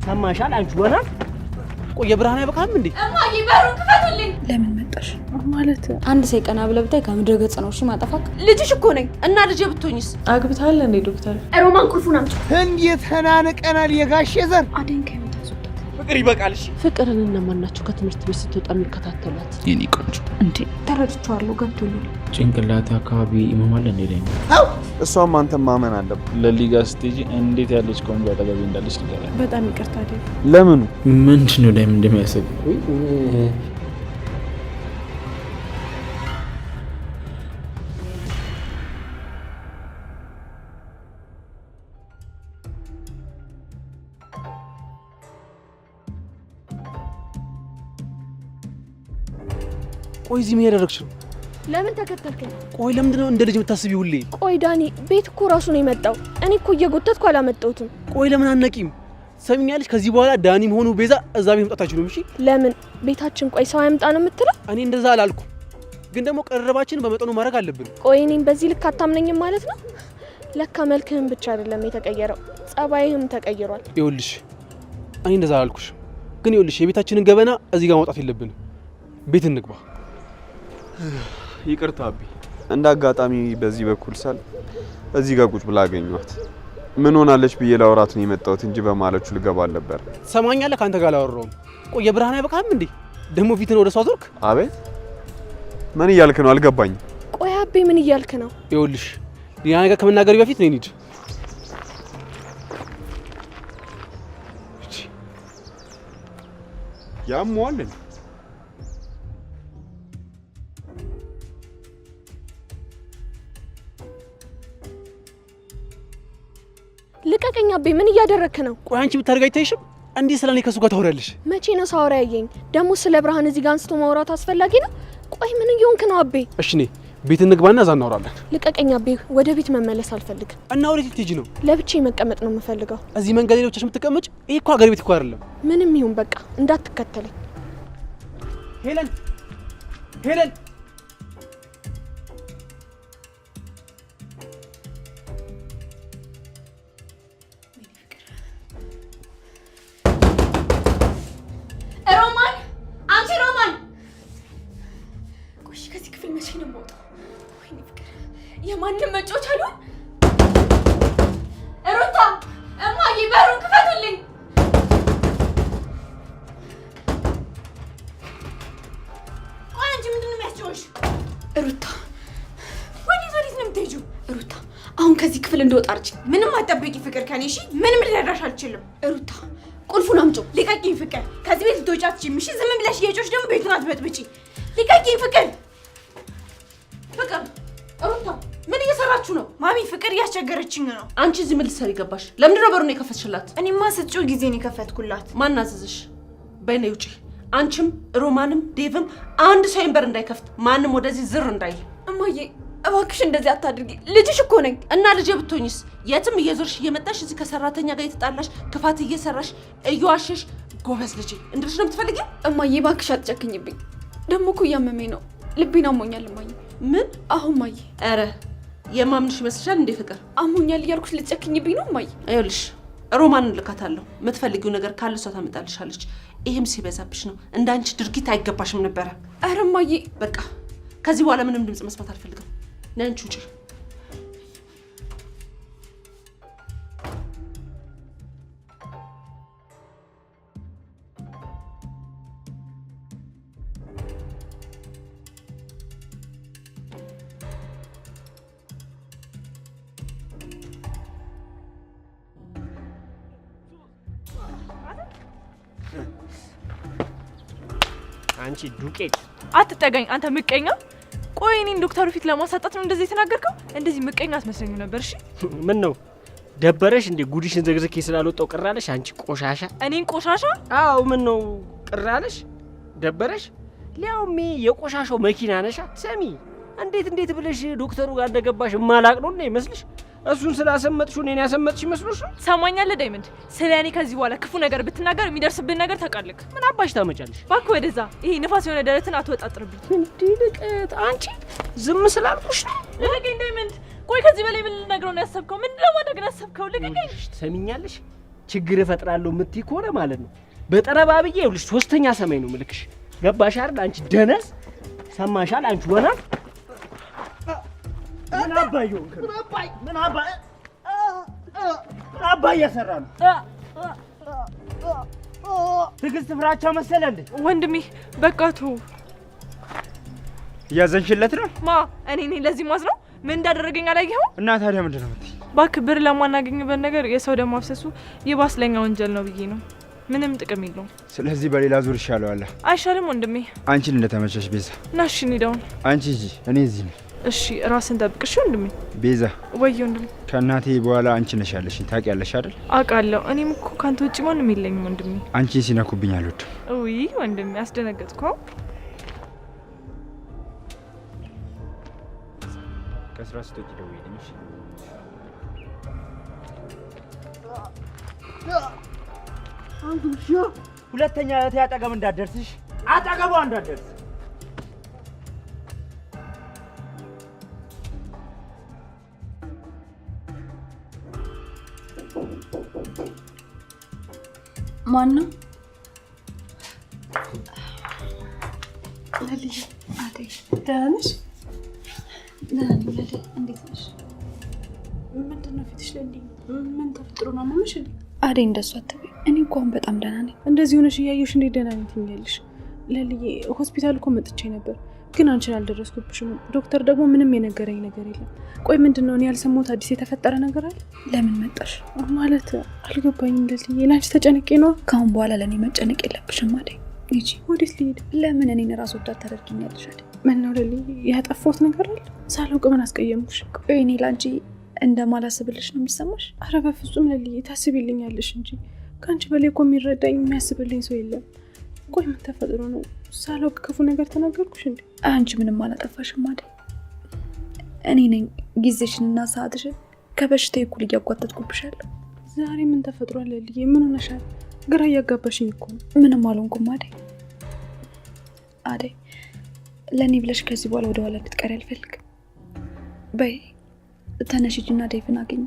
ሰማሻል አንቺ ወና ቆየ ብርሃን አይበቃም እንዴ እማዬ በሩን ክፈቱልኝ ለምን መጣሽ ማለት አንድ ሰይቀና ብለብታይ ከምድረ ገጽ ነው እሺ ማጠፋክ ልጅሽ እኮ ነኝ እና ልጅ ብትሆኝስ አግብታል እንዴ ዶክተር ሮማን ቁልፉን አምጪ እንዴት ተናነቀናል የጋሽ ዘር አደን ከመታስወጣት ፍቅር ይበቃል እሺ ፍቅርን እናማናችሁ ከትምህርት ቤት ስትወጣ የሚከታተሏት የኔ ቆንጆ እንዴ ተረድቻለሁ ገብቶኛል ጭንቅላት አካባቢ ይመማል እንዴ ላይ አው እሷም አንተም ማመን አለብህ ለሊጋ ስቴጅ እንዴት ያለች ቆንጆ አጠገቤ እንዳለች ንገረኝ በጣም ይቅርታ አይደል ለምኑ ምንድነው ላይ እንደሚያስብ ቆይ እዚህ ምን ያደረግሽ ነው ለምን ተከተልከኝ ቆይ ለምንድነው እንደ ልጅ የምታስቢው ሁሌ ቆይ ዳኒ ቤት እኮ ራሱ ነው የመጣው እኔ እኮ እየጎተትኩ አላመጣሁትም ቆይ ለምን አነቂም ሰሚኛለሽ ከዚህ በኋላ ዳኒም ሆኑ ቤዛ እዛ ቤት መጣታችሁ ነው እሺ ለምን ቤታችን ቆይ ሰው ያምጣ ነው የምትለው እኔ እንደዛ አላልኩም ግን ደግሞ ቀረባችን በመጠኑ ማድረግ አለብን ቆይ እኔም በዚህ ልክ አታምነኝም ማለት ነው ለካ መልክህም ብቻ አይደለም የተቀየረው ጸባይህም ተቀይሯል ይኸውልሽ እኔ እንደዛ አላልኩሽ ግን ይኸውልሽ የቤታችንን ገበና እዚህ ጋር ማውጣት የለብንም ቤት እንግባ ይቅርታ አቢ እንደ አጋጣሚ በዚህ በኩል ሳል እዚህ ጋር ቁጭ ብላ አገኘኋት ምን ሆናለች ብዬ ላወራት ነው የመጣሁት እንጂ በማለቹ ልገባ ነበር ሰማኛለህ ካንተ ጋር ላወራው ቆይ የብርሃን አይበቃም እንዴ ደሞ ፊትን ወደ ሷ ዞርክ አቤት ምን እያልክ ነው አልገባኝም ቆይ አቤ ምን እያልክ ነው ይኸውልሽ ያ ነገር ከመናገር በፊት ነው እንሂድ ያሟልን ልቀቀኝ አቤ ምን እያደረክ ነው ቆይ አንቺ ብታደርግ አይታይሽም እንዴ ስለኔ ከሱ ጋር ታወሪያለሽ መቼ ነው ሳወራ ያየኝ ደሞ ስለ ብርሃን እዚህ ጋር አንስቶ ማውራት አስፈላጊ ነው ቆይ ምን እየሆንክ ነው አቤ እሺ ነይ ቤት እንግባና እዛ እናወራለን ልቀቀኝ አቤ ወደ ቤት መመለስ አልፈልግም እና ወዴት ልትሄጂ ነው ለብቻዬ መቀመጥ ነው የምፈልገው እዚህ መንገድ ላይ ብቻሽ የምትቀመጭ ይሄ እኮ ሀገር ቤት እኮ አይደለም ምንም ይሁን በቃ እንዳትከተለኝ ሄለን ሄለን ሮማን አንቺ ሮማን ቆይ ከዚህ ክፍል መቼ ነው የምወጣው ወይኔ ፍቅር የማንም መጮች አሉ ሩታ እማዬ በሩን ክፈቱልኝ ቆይ አንቺ ምንድን ነው የሚያስጨውሽ ሩታ ወዴት ነው የምትሄጂው ሩታ አሁን ከዚህ ክፍል እንደወጣ አርጂ ምንም አትጠብቂ ፍቅር ከኔ እሺ ምንም ልረዳሽ አልችልም ሩታ ቁልፉን አምጪው ልቀቂኝ ፍቅር ከዚህ ቤት ልትወጪ አትችይም እሺ ዝም ብለሽ እየጮሽ ደግሞ ቤቱን አትበጥብጪ ልቀቂኝ ፍቅር ፍቅር ሩታ ምን እየሰራችሁ ነው ማሚ ፍቅር እያስቸገረችኝ ነው አንቺ እዚህ ምን ልትሰሪ ገባሽ ለምንድን ነው በሩን የከፈትሽላት እኔማ ስትጮህ ጊዜ ነው የከፈትኩላት ማን አዘዘሽ በእኔ ውጪ አንቺም ሮማንም ዴቭም አንድ ሰው ይንበር እንዳይከፍት ማንም ወደዚህ ዝር እንዳይል እማዬ እባክሽ እንደዚህ አታድርጊ ልጅሽ እኮ ነኝ እና ልጄ ብትሆኝስ የትም እየዞርሽ እየመጣሽ እዚህ ከሰራተኛ ጋር የተጣላሽ ክፋት እየሰራሽ እየዋሸሽ ጎበዝ ልጄ እንድልሽ ነው የምትፈልጊው እማዬ እባክሽ አትጨክኝብኝ ደግሞ እኮ እያመመኝ ነው ልቤን አሞኛል እማዬ ምን አሁን እማዬ ኧረ የማምንሽ ይመስልሻል እንዴ ፍቅር አሞኛል እያልኩሽ ልትጨክኝብኝ ነው እማዬ ይኸውልሽ ሮማንን ልካታለሁ የምትፈልጊው ነገር ካለ እሷ ታመጣልሻለች ይሄም ሲበዛብሽ ነው እንዳንቺ ድርጊት አይገባሽም ነበረ ኧረ እማዬ በቃ ከዚህ በኋላ ምንም ድምጽ መስማት አልፈልግም ነንቹ ውጪ አንቺ ዱቄት አትጠጋኝ አንተ ምቀኛ ቆይ እኔን ዶክተሩ ፊት ለማሳጣት ነው እንደዚህ የተናገርከው እንደዚህ ምቀኛ አትመስለኝም ነበር እሺ ምን ነው ደበረሽ እንዴ ጉዲሽን ዘግዝኬ ስላልወጣው ቅራለሽ አንቺ ቆሻሻ እኔን ቆሻሻ አው ምን ነው ቅራለሽ ደበረሽ ሊያውም የቆሻሻው መኪና ነሻ ሰሚ እንዴት ብለሽ ዶክተሩ ጋር እንደገባሽ ማላቅ ነው እንዴ መስልሽ እሱን ስላሰመጥሽው እኔን ያሰመጥሽ መስሎሽ ሰማኛለ ዳይመንድ ስለኔ ከዚህ በኋላ ክፉ ነገር ብትናገር የሚደርስብን ነገር ታውቃለህ ምን አባሽ ታመጫለሽ ባክ ወደዛ ይሄ ንፋስ የሆነ ደረትን አትወጣጥርብኝ እንዴ ልቀት አንቺ ዝም ስላልኩሽ ልቀቀኝ ዳይመንድ ቆይ ከዚህ በላይ ምን ልነግረው ነው ያሰብከው ምን ለማድረግ ነው ያሰብከው ልቀቀኝ ትሰሚኛለሽ ችግር እፈጥራለሁ የምትይ ከሆነ ማለት ነው በጠረባ ብዬ ይኸውልሽ 3ኛ ሰማይ ነው ምልክሽ። ገባሽ አይደል? አንቺ ደነስ ሰማሻል? አንቺ ወና ምን አባየው ምን አባይ እየሰራ ነው? ትዕግስት ፍራቻ መሰለ እንዴ? ወንድሜ በቃ ተው። እያዘንሽለት ነው? እኔ ለዚህ ማዝ ነው ምን እንዳደረገኝ አላየኸው? እና ታዲያ ምንድን ነው የምትይኝ? እባክህ ብር ለማናገኝበት ነገር የሰው ደም ማፍሰሱ ይባስ ለኛ ወንጀል ነው ብዬ ነው። ምንም ጥቅም የለውም። ስለዚህ በሌላ ዙር ይሻለዋል። አይሻልም ወንድሜ? አንቺን እንደተመቸሽ ቤዛ። ናሽ እንሂዳውን። አንቺ ሂጂ፣ እኔ እዚህ ነኝ። እሺ ራስን ጠብቅሽ ወንድሜ። ቤዛ ወይ ወንድሜ፣ ከእናቴ በኋላ አንቺ ነሽ ያለሽኝ፣ ታውቂያለሽ አይደል? አውቃለሁ። እኔም እኮ ካንተ ውጪ ማንም የለኝም ወንድሜ። አንቺን ሲነኩብኝ አልወድም። ውይ ወንድሜ አስደነገጥኩ። ከስራ ስትወጪ ደውይልኝ እሺ? አንዱሽ ሁለተኛ እህቴ አጠገብ እንዳትደርስሽ፣ አጠገቧ እንዳትደርስ። ማን ነው? ለልዬ አደይ ደህና ነሽ? ደህና ነኝ። ለልዬ እንዴት ነሽ? ምንድን ነው ፊትሽ ለልዬ? ምን ተፈጥሮ ነው አመመሽ እንዴ? አደይ እንደሱ አትበይ። እኔ እኮ አሁን በጣም ደህና ነኝ። እንደዚህ ሆነሽ እያየሁሽ እንዴት ደህና ነኝ ትይኛለሽ? ለልዬ ሆስፒታል እኮ መጥቼ ነበር ግን አንቺን አልደረስኩብሽም። ዶክተር ደግሞ ምንም የነገረኝ ነገር የለም። ቆይ ምንድነው እኔ ያልሰማሁት አዲስ የተፈጠረ ነገር አለ? ለምን መጣሽ? ማለት አልገባኝም ለልዬ። ላንቺ ተጨንቄ ነው። ካሁን በኋላ ለኔ መጨነቅ የለብሽም አደይ። ሂጂ። ወዴት ልሄድ? ለምን እኔን ራስ ወዳድ ታደርጊኛለሽ አደይ? ምን ነው ለልዬ? ያጠፋሁት ነገር አለ? ሳላውቅ ምን አስቀየምኩሽ? ቆይ እኔ ላንቺ እንደማላስብልሽ ነው የሚሰማሽ? አረ በፍጹም ለልዬ ታስቢልኛለሽ እንጂ ከአንቺ በላይ እኮ የሚረዳኝ የሚያስብልኝ ሰው የለም። ቆይ ምን ተፈጥሮ ነው? ሳላውቅ ክፉ ነገር ተናገርኩሽ እንዴ? አንቺ ምንም አላጠፋሽም አደይ። እኔ ነኝ ጊዜሽንና ሰዓትሽን ከበሽታዬ እኩል እያጓተትኩብሻለሁ። ዛሬ ምን ተፈጥሯል ለልዬ? ምን ሆነሻል? ግራ እያጋባሽኝ እኮ ነው። ምንም አልሆንኩም አደይ። አደይ ለእኔ ብለሽ ከዚህ በኋላ ወደኋላ እንድትቀሪ አልፈልግም። በይ ተነሽ ሂጂና ዴቭን አገኙ።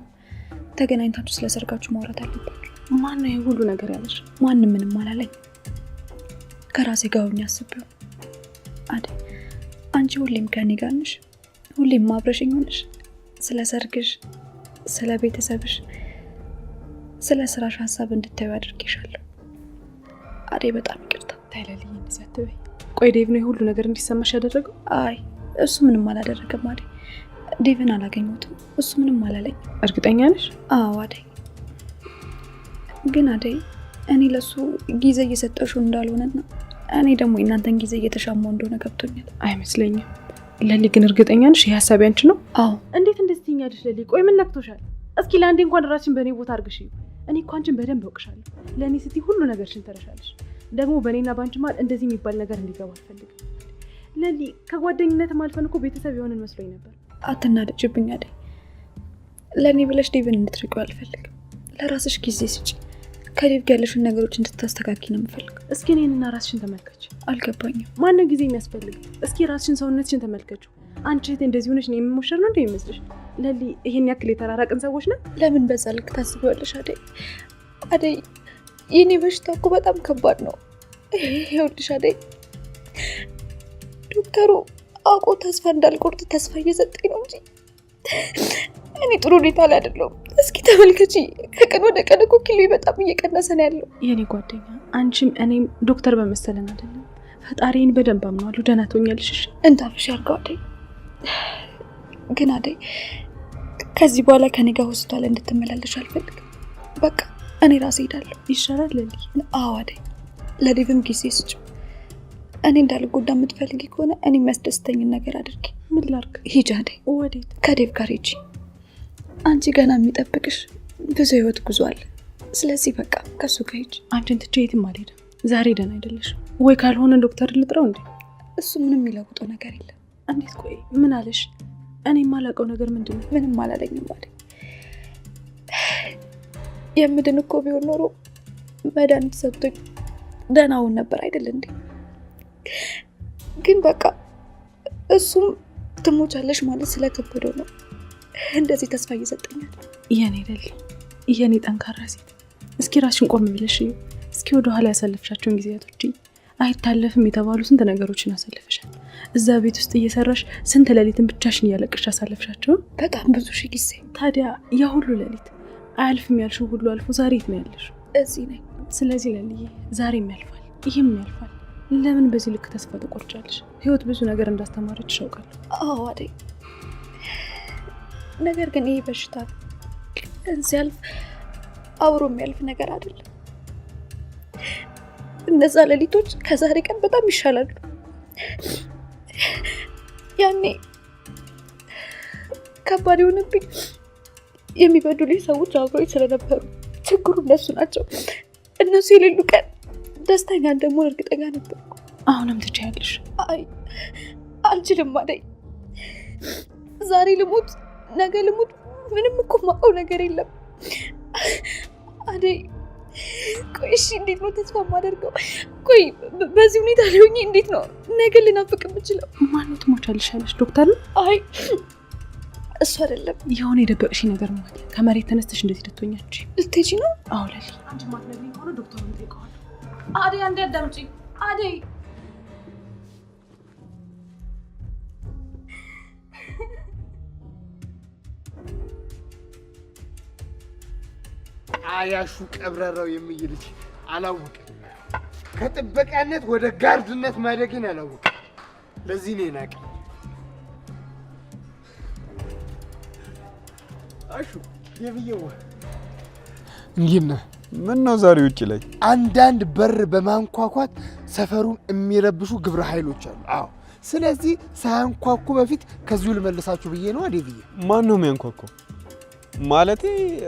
ተገናኝታችሁ ስለ ሰርጋችሁ ማውራት አለባችሁ። ማነው ይሄ ሁሉ ነገር ያለሽ? ማንም ምንም አላለኝ። ከራሴ ጋር ሆኜ አስቤው። አደይ አንቺ ሁሌም ከኔ ጋር ነሽ፣ ሁሌም አብረሽኝ ሆነሽ ስለ ሰርግሽ፣ ስለ ቤተሰብሽ፣ ስለ ስራሽ ሀሳብ እንድታዩ አድርጌሻለሁ። አደይ በጣም ይቅርታ። ታይለልኝ እንደዚህ አትበይ። ቆይ ዴቭ ነው ይሄ ሁሉ ነገር እንዲሰማሽ ያደረገው? አይ እሱ ምንም አላደረገም አደይ። ዴቭን አላገኘሁትም፣ እሱ ምንም አላለኝ። እርግጠኛ ነሽ? አዎ አደይ። ግን አደይ እኔ ለሱ ጊዜ እየሰጠሽው እንዳልሆነና እኔ ደግሞ እናንተን ጊዜ እየተሻማው እንደሆነ ገብቶኛል። አይመስለኝም። ለሊ ግን እርግጠኛ ነሽ ይሄ ሐሳብ ያንቺ ነው? አዎ። እንዴት እንደዚህ ትይኛለሽ ለሊ? ቆይ ምን ነክቶሻል? እስኪ ለአንዴ እንኳን ራስሽን በእኔ ቦታ አድርግሽ። እኔ እኮ አንቺን በደንብ አውቅሻለሁ። ለእኔ ስትይ ሁሉ ነገርሽን ተረሻለሽ። ደግሞ በእኔና በአንቺ መሀል እንደዚህ የሚባል ነገር እንዲገባ አልፈልግም። ለሊ ከጓደኝነትም አልፈን እኮ ቤተሰብ የሆንን መስሎኝ ነበር። አትናደጅብኝ አደይ። ለእኔ ብለሽ ዴቭን እንድትርቂው አልፈልግም። ለራስሽ ጊዜ ስጪ። ከዴቭ ጋር ያለሽን ነገሮች እንድታስተካኪ ነው የምፈልገው። እስኪ እኔንና ራስሽን ተመልከች። አልገባኝም። ማነው ጊዜ የሚያስፈልግ? እስኪ ራስሽን ሰውነትሽን ተመልከችው። አንቺ እህቴ እንደዚህ ሆነሽ ነው የምሞሸር ነው እንደ ይመስልሽ? ለሊ ይሄን ያክል የተራራቅን ሰዎች ነን? ለምን በዛ ልክ ታስቢዋለሽ አደይ? አደይ የኔ በሽታ እኮ በጣም ከባድ ነው። ይኸውልሽ አደይ ዶክተሩ አውቆ ተስፋ እንዳልቆርጥ ተስፋ እየሰጠኝ ነው እንጂ እኔ ጥሩ ሁኔታ ላይ አይደለሁም። እስኪ ተመልከቺ፣ ከቀን ወደ ቀን እኮ ኪሎ በጣም እየቀነሰ ነው ያለው። የኔ ጓደኛ አንቺም እኔም ዶክተር በመሰለን አይደለም። ፈጣሪን በደንብ አምናለሁ። ደህና ትሆኛለሽ። እሺ እንዳልሽ ያርገው አደይ። ግን አደይ ከዚህ በኋላ ከኔ ጋር ሆስፒታል እንድትመላለሽ አልፈልግም። በቃ እኔ ራሴ ሄዳለሁ። ይሻላል ለሊ? አዎ አደይ። ለዴቭም ጊዜ ስጭ። እኔ እንዳልጎዳ የምትፈልጊ ከሆነ እኔ የሚያስደስተኝን ነገር አድርጊ። ምን ላድርግ? ሂጂ አደይ። ወዴት? ከዴቭ ጋር ሂጂ። አንቺ ገና የሚጠብቅሽ ብዙ ህይወት ጉዞ አለ። ስለዚህ በቃ ከሱ ጋር ሂጂ። አንቺን ትቼ የትም አልሄድም። ዛሬ ደህና አይደለሽም ወይ? ካልሆነ ዶክተር ልጥራው እንዴ? እሱ ምንም የሚለውጠው ነገር የለም። እንዴት? ቆይ ምን አለሽ? እኔ የማላውቀው ነገር ምንድን ነው? ምንም አላለኝም አደይ። የምድን እኮ ቢሆን ኖሮ መድኃኒት ሰጥቶኝ ደህናውን ነበር አይደል እንዴ? ግን በቃ እሱም ትሞቻለሽ ማለት ስለከበደው ነው እንደዚህ ተስፋ እየሰጠኛል። የኔ አይደል? የኔ ጠንካራ ሴት እስኪ ራስሽን ቆም ብለሽ እስኪ ወደ ኋላ ያሳለፍሻቸውን ጊዜያቶች አይታለፍም የተባሉ ስንት ነገሮችን አሳልፈሻል። እዛ ቤት ውስጥ እየሰራሽ ስንት ሌሊትን ብቻሽን እያለቅሽ አሳልፈሻቸው በጣም ብዙ ሺህ ጊዜ። ታዲያ ያ ሁሉ ሌሊት አያልፍም ያልሽው ሁሉ አልፎ ዛሬ የት ነው ያለሽው? እዚህ ነኝ። ስለዚህ ለልዬ ዛሬም ያልፋል፣ ይህም ያልፋል። ለምን በዚህ ልክ ተስፋ ትቆርጫለሽ? ህይወት ብዙ ነገር እንዳስተማረች አውቃለሁ። አዎ አደይ፣ ነገር ግን ይህ በሽታ ሲያልፍ አብሮ የሚያልፍ ነገር አይደለም። እነዛ ሌሊቶች ከዛሬ ቀን በጣም ይሻላሉ። ያኔ ከባድ የሆነብኝ የሚበዱልኝ ሰዎች አብሮኝ ስለነበሩ ችግሩ እነሱ ናቸው። እነሱ የሌሉ ቀን ደስተኛ እንደምሆን እርግጠኛ ነበርኩ። አሁንም ትችያለሽ። አይ አልችልም አደይ። ዛሬ ልሙት ነገ ልሙት ምንም እኮ የማውቀው ነገር የለም አደይ። ቆይ እሺ እንዴት ነው ተስፋ የማደርገው? ቆይ በዚህ ሁኔታ ላይ ሆኜ እንዴት ነው ነገ ልናፍቅ የምችለው? ማነው ትሞቻለሽ ያለሽ? ዶክተር ነው? አይ እሱ አይደለም። የሆነ የደበቅሽ ነገር ማለት ከመሬት ተነስተሽ እንደዚህ ልትሆኛች ልትሄጂ ነው? አዎ ለሊ፣ አንቺ ማትነግሪኝ ከሆነ ዶክተሩን ጠይቀዋለሁ። አደይ አንዴ አዳምጪኝ አደይ። አያሹ ቀብረራው የሚይልሽ አላወቀ። ከጥበቃነት ወደ ጋርድነት ማደግን አላወቀ። ለዚህ ነው ናቀ። አሹ የብየው እንግዲህ ምን ነው ዛሬ ውጪ ላይ አንዳንድ በር በማንኳኳት ሰፈሩን የሚረብሹ ግብረ ኃይሎች አሉ። አዎ፣ ስለዚህ ሳያንኳኩ በፊት ከዚሁ ልመልሳችሁ ብዬ ነው። አዴብዬ ማን ነው የሚያንኳኳው? ማለቴ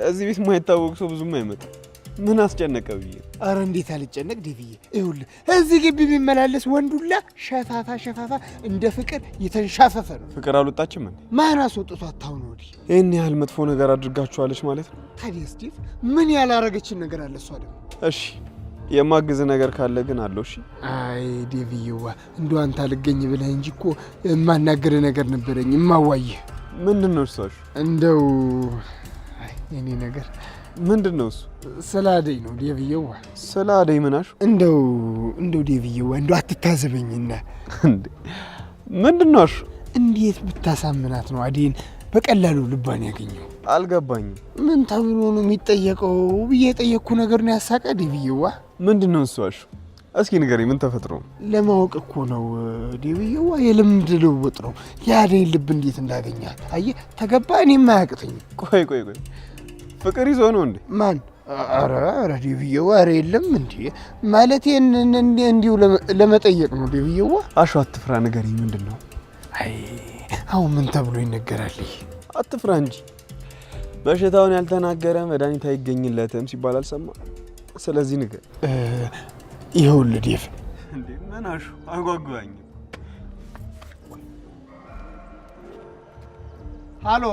እዚህ ቤት የማይታወቅ ሰው ብዙም አይመጣም። ምን አስጨነቀ ብዬ። አረ እንዴት አልጨነቅ ዴቪዬ። ይኸውልህ እዚህ ግቢ የሚመላለስ ወንዱላ ሸፋፋ እንደ ፍቅር የተንሻፈፈ ነው። ፍቅር አልወጣችም እንዴ? ማን አስወጥቶ አታው ነው ወዲህ። ይህን ያህል መጥፎ ነገር አድርጋችኋለች ማለት ነው? ታዲያ ስቲቭ ምን ያላረገችን ነገር አለ? እሷ ደግሞ እሺ የማግዝ ነገር ካለ ግን አለው። እሺ አይ ዴቪዬዋ፣ እንደው አንተ አልገኝ ብለህ እንጂ እኮ የማናገር ነገር ነበረኝ የማዋይህ። ምንድን ነው እሱ? እንደው የኔ ነገር ምንድን ነው እሱ? ስለ አደይ ነው ዴቪዬዋ። ስለ አደይ ምናሽ? እንደው ዴቪዬዋ እንደው አትታዘበኝና እንዴ ምንድን ነው እሱ? እንዴት ብታሳምናት ነው አደይን በቀላሉ ልባን ያገኘው? አልገባኝም። ምን ተብሎ ነው የሚጠየቀው ብዬ የጠየቅኩ ነገር ነው ያሳቀ ዴቪዬዋ። ምንድን ነው እሱ? እስኪ ንገሪኝ፣ ምን ተፈጥሮ? ለማወቅ እኮ ነው ዴቪዬዋ። የልምድ ልውውጥ ነው። የአደይን ልብ እንዴት እንዳገኛት አየህ። ተገባ እኔም አያቅተኝ። ቆይ ፍቅር ይዞ ነው እንዴ? ማን? ኧረ ዴቪዬዋ፣ ኧረ የለም እንዴ። ማለቴ እንዲሁ ለመጠየቅ ነው ዴቪዬዋ። አሹ አትፍራ፣ ንገሪኝ፣ ምንድን ነው? አይ አሁን ምን ተብሎ ይነገራል? አትፍራ እንጂ በሽታውን ያልተናገረ መድኃኒት አይገኝለትም ሲባል አልሰማ? ስለዚህ ንገር። ይኸውልህ ዴቭ። እንዴ ምን አሹ? አጓጓኝ። ሃሎ።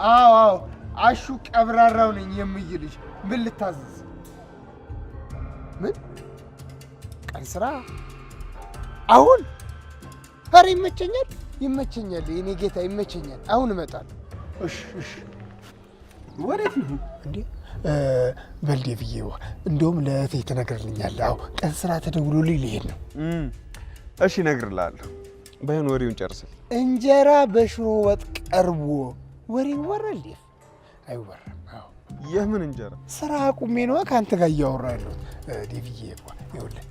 አዎ አሹ ቀብራራው ነኝ የምይልሽ። ምን ልታዘዝ? ምን ቀን ስራ? አሁን? ኧረ ይመቸኛል የኔ ጌታ ይመቸኛል። አሁን እመጣለሁ። እሺ ወዴት ነው እንዴ? በልዴ ብዬዋ እንደውም ለእህቴ ትነግርልኛለህ። አዎ ቀን ስራ ተደውሎልኝ ልሄድ ነው። እሺ እነግርልሃለሁ። ባይሆን ወሬውን ጨርስልኝ። እንጀራ በሽሮ ወጥ ቀርቦ ወሬ ይወራል? አይወራም። አዎ የምን እንጀራ? ስራ አቁሜ ነዋ ከአንተ ጋር እያወራ ያለሁት ዴቪዬ። ይኸውልህ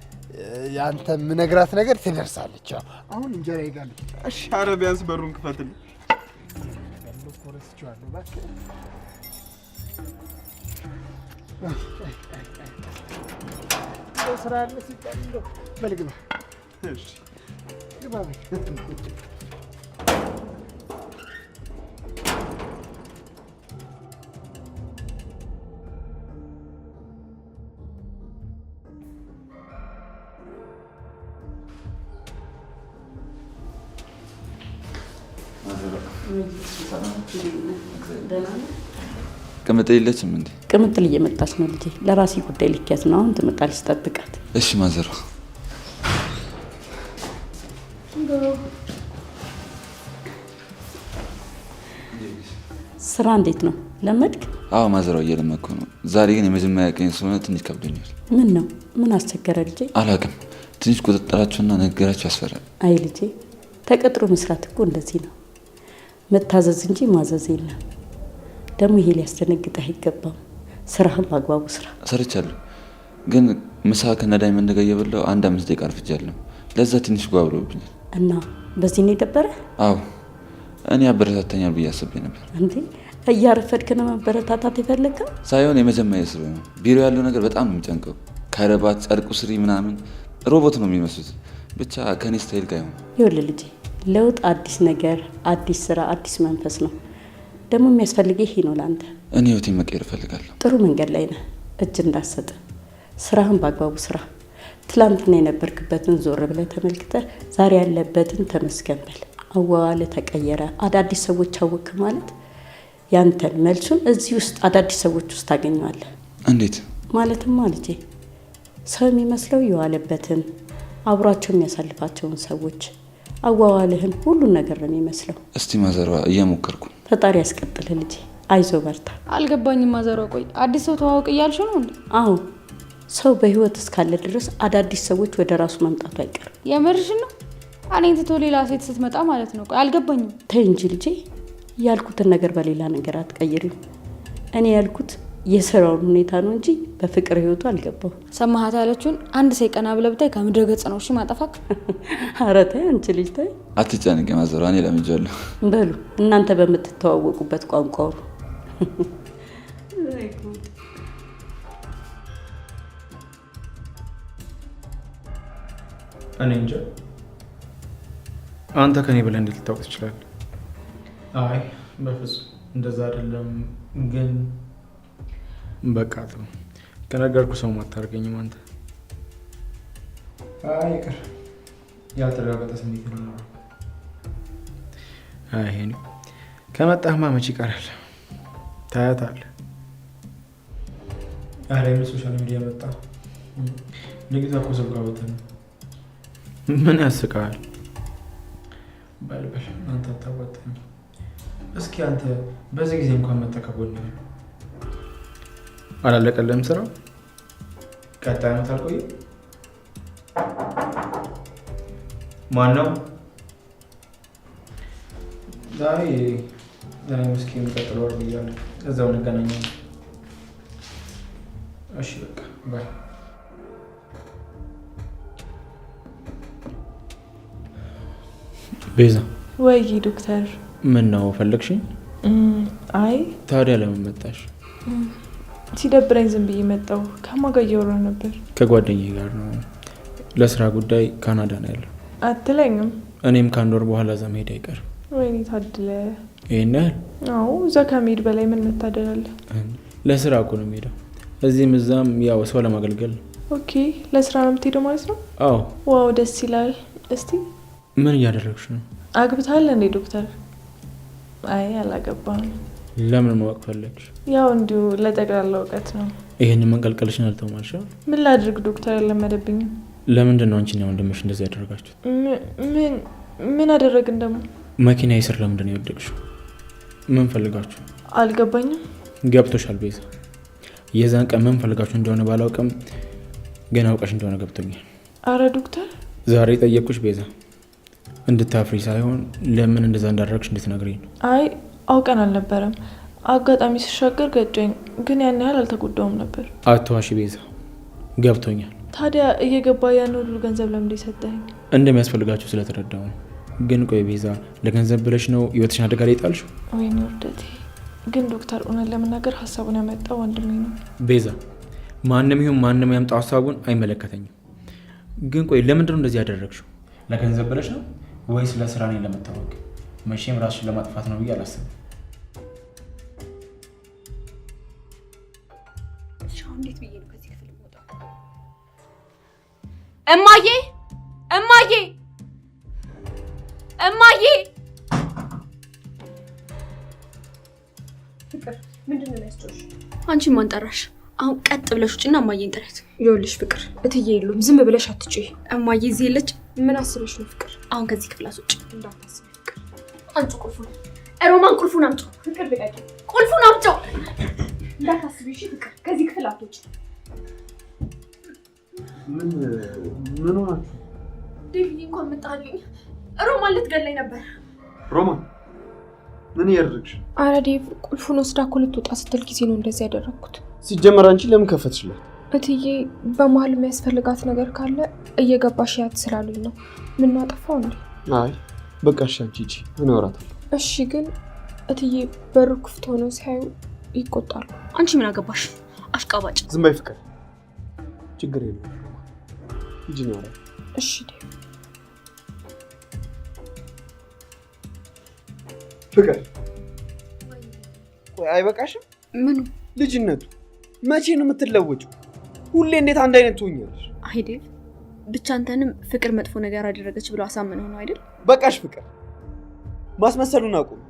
የአንተ የምነግራት ነገር ትደርሳለች። አሁን እንጀራ ይጋለች። እሺ ኧረ ቢያንስ በሩን ክፈትልኝ። ረስቼዋለሁ እባክህ። ስራ አለ ሲባል እንደው በል ግባ። እሺ ግባ በል። ቅምጥል የለችም እንዴ? ቅምጥል እየመጣች ነው ልጄ። ለራሴ ጉዳይ ልኪያት ነው። አሁን ትመጣለች፣ ጠብቃት። እሺ ማዘሯ። ስራ እንዴት ነው? ለመድክ? አዎ ማዘሯ እየለመድኩ ነው። ዛሬ ግን የመጀመሪያ ቀን ስለሆነ ትንሽ ከብዶኛል። ምን ነው? ምን አስቸገረ ልጄ? አላውቅም። ትንሽ ቁጥጥራቸውና ነገራቸው ያስፈራል። አይ ልጄ፣ ተቀጥሮ መስራት እኮ እንደዚህ ነው። መታዘዝ እንጂ ማዘዝ የለም። ደግሞ ይሄ ሊያስደነግጥ አይገባም። ስራህን በአግባቡ ስራ። ሰርቻለሁ፣ ግን ምሳ ከነ ዳይመንድ ጋር እየበላሁ 5 ደቂቃ አርፍጃለሁ። ለዛ ትንሽ ጓ ብሎብኛል። እና በዚህ ነው የደበረ? አዎ እኔ አበረታተኛል ብዬ አስቤ ነበር። እንዴ እያረፈድክ ነው መበረታታት የፈለግከው? ሳይሆን የመጀመሪያ ስለሆነ ቢሮ ያለው ነገር በጣም ነው የሚጨንቀው። ከረባት፣ ጨርቁ ስሪ ምናምን ሮቦት ነው የሚመስሉት። ብቻ ከኔ ስታይል ጋር ይሆን። ይኸውልህ ልጄ፣ ለውጥ አዲስ ነገር፣ አዲስ ስራ፣ አዲስ መንፈስ ነው። ደግሞ የሚያስፈልገው ይሄ ነው ለአንተ። እኔ ህይወቴን መቀየር እፈልጋለሁ። ጥሩ መንገድ ላይ ነህ። እጅ እንዳሰጥ ስራህን በአግባቡ ስራ። ትላንትና የነበርክበትን ዞር ብለህ ተመልክተህ ዛሬ ያለበትን ተመስገን በል። አዋዋለ ተቀየረ፣ አዳዲስ ሰዎች አወክ ማለት ያንተን መልሱን እዚህ ውስጥ አዳዲስ ሰዎች ውስጥ ታገኘዋለህ። እንዴት ማለትማ ልጄ፣ ሰው የሚመስለው የዋለበትን አብሯቸው የሚያሳልፋቸውን ሰዎች አዋዋልህን ሁሉን ነገር ነው የሚመስለው። እስቲ ማዘሯ እየሞከርኩ። ፈጣሪ ያስቀጥል ልጄ፣ አይዞ በርታ። አልገባኝም ማዘሯ። ቆይ አዲስ ሰው ተዋወቅ እያልሽ ነው እንዴ? አዎ፣ ሰው በህይወት እስካለ ድረስ አዳዲስ ሰዎች ወደ ራሱ መምጣቱ አይቀርም። የምርሽን ነው? እኔን ትቶ ሌላ ሴት ስትመጣ ማለት ነው? ቆይ አልገባኝም። ተይ እንጂ ልጄ፣ ያልኩትን ነገር በሌላ ነገር አትቀይሪው። እኔ ያልኩት የስራውን ሁኔታ ነው እንጂ በፍቅር ህይወቱ አልገባው። ሰማሃት ያለችውን አንድ ሰው ቀና ብለህ ብታይ ከምድረ ገጽ ነው እሺ ማጠፋክ። ኧረ ተይ አንቺ ልጅ ተይ። አትጨንቂ ማዘሯ፣ እኔ ለምጃለሁ። በሉ እናንተ በምትተዋወቁበት ቋንቋ አውሩ። እኔ እንጃ አንተ ከኔ በላይ እንዴት ልታውቅ ትችላለህ? አይ በፍጹም እንደዛ አይደለም። ግን በቃ ጥሩ ከነገርኩ ሰው አታርገኝም አንተ። አይ ይቅር፣ ያልተረጋገጠ ስሜት ነው። አይ ሄኒ ከመጣህማ መች ይቀራል፣ ታያታለህ። አረ ሶሻል ሚዲያ መጣ ንግዛ እኮ ሰው ጋር ወተን ምን ያስቃል? በልበል አንተ አታዋጣኝ። እስኪ አንተ በዚህ ጊዜ እንኳን መተከቦን ነው አላለቀለም ስራው። ቀጣይ ነው ታልቆይ። ማን ነው ዛሬ ምስኪን ቀጥሎ ብያለሁ። እዛው እንገናኛለን። እሺ በቃ ባይ። ቤዛ። ወይ ዶክተር። ምን ነው ፈለግሽኝ? አይ ታዲያ ለምን መጣሽ? ሲደብረኝ ዝም ብዬ መጣሁ። ከማን ጋር እያወራሁ ነበር? ከጓደኛዬ ጋር ነው። ለስራ ጉዳይ ካናዳ ነው ያለው። አትለኝም? እኔም ከአንድ ወር በኋላ እዛ መሄድ አይቀርም። ወይኔ ታድለ። ይሄን ያህል? አዎ፣ እዛ ከመሄድ በላይ ምን መታደል አለ? ለስራ እኮ ነው የምሄደው። እዚህም እዛም ያው ሰው ለማገልገል ነው። ኦኬ፣ ለስራ ነው የምትሄደው ማለት ነው? አዎ። ዋው ደስ ይላል። እስቲ ምን እያደረግሽ ነው? አግብተሃል እንዴ ዶክተር? አይ አላገባም። ለምን ማወቅ ፈለግሽ? ያው እንዲሁ ለጠቅላላ እውቀት ነው። ይሄንን መንቀልቀልሽን አልተውማልሽ? ምን ላድርግ ዶክተር፣ ያለመደብኝም። ለምንድን ነው አንቺና ወንድምሽ እንደዚህ ያደረጋችሁት? ምን አደረግን ደግሞ? መኪና ስር ለምንድን ነው የወደቅሽው? ምን ፈልጋችሁ? አልገባኝም። ገብቶሻል ቤዛ? የዛን ቀን ምን ፈልጋችሁ እንደሆነ ባላውቅም ግን አውቀሽ እንደሆነ ገብቶኛል። አረ ዶክተር፣ ዛሬ ጠየቅኩሽ ቤዛ እንድታፍሪ ሳይሆን ለምን እንደዛ እንዳደረግሽ እንድትነግሪኝ ነው። አይ አውቀን አልነበረም። አጋጣሚ ሲሻገር ገጨኝ፣ ግን ያን ያህል አልተጎዳውም ነበር። አትዋሺ ቤዛ፣ ገብቶኛል። ታዲያ እየገባ ያን ሁሉ ገንዘብ ለምንድን ሰጠኝ? እንደሚያስፈልጋችሁ ስለተረዳው ነው። ግን ቆይ ቤዛ፣ ለገንዘብ ብለሽ ነው ህይወትሽን አደጋ ላይ ጣልሽው? ወይኔ ውርደቴ። ግን ዶክተር፣ እውነት ለመናገር ሀሳቡን ያመጣው ወንድሜ ነው። ቤዛ፣ ማንም ይሁን ማንም ያምጣው ሀሳቡን አይመለከተኝም። ግን ቆይ ለምንድን ነው እንደዚህ ያደረግሽው? ለገንዘብ ብለሽ ነው ወይስ ለስራ ነው ለመታወቅ? መቼም ራስሽን ለማጥፋት ነው ብዬ አላስብም። እንዴት ብዬ ነው ከዚህ ክፍል የምወጣው? እማዬ እማዬ እማዬ! ፍቅር ምንድን ነው የሚያስጨውሽ? አንቺ ማን ጠራሽ? አሁን ቀጥ ብለሽ ውጭና እማዬን ጥረት። ይኸውልሽ ፍቅር፣ እትዬ የሉም። ዝም ብለሽ አትጪ። እማዬ እዚህ የለች። ምን አስበሽ ነው ፍቅር? አሁን ከዚህ ክፍል አስወጪ። እንዳታስቢ ፍቅር። አንቺ ቁልፉን ሮማን ቁልፉን አምጪ። ፍቅር ልቀቂ። ቁልፉን አምጪው። እንዳታስቢ እሺ ፍቅር፣ ከዚህ ክፍል አትወጪ። ምን ሆናችሁ? ዴቪድ እንኳን መጣልኝ። ሮማን ልትገለኝ ነበር። ሮማን ምን እያደረግሽ? አረ ዴቭ ቁልፉን ወስዳ እኮ ልትወጣ ስትል ጊዜ ነው እንደዚህ ያደረግኩት። ሲጀመር አንቺ ለምን ከፈትሽላት? እትዬ በመሀል የሚያስፈልጋት ነገር ካለ እየገባሽ ያት ስላሉኝ ነው። ምን አጠፋው እንዴ? አይ በቃ እሺ አንቺ ሂጂ፣ እኔ አወራታለሁ። እሺ ግን እትዬ በሩ ክፍት ሆኖ ሲያዩ ይቆጣሉ። አንቺ ምን አገባሽ? አሽቃባጭ። ዝም በይ ፍቅር፣ ችግር የለም ሂጂ ነው አወራለሁ። እሺ ዴቭ። ፍቅር ቆይ አይበቃሽም? ምኑ? ልጅነቱ መቼ ነው የምትለወጪው? ሁሌ እንዴት አንድ አይነት ትሆኛለሽ? አይ ዴቭ ብቻ አንተንም ፍቅር መጥፎ ነገር አደረገች ብሎ አሳምነው ነው አይደል? በቃሽ ፍቅር፣ ማስመሰሉን አቁም።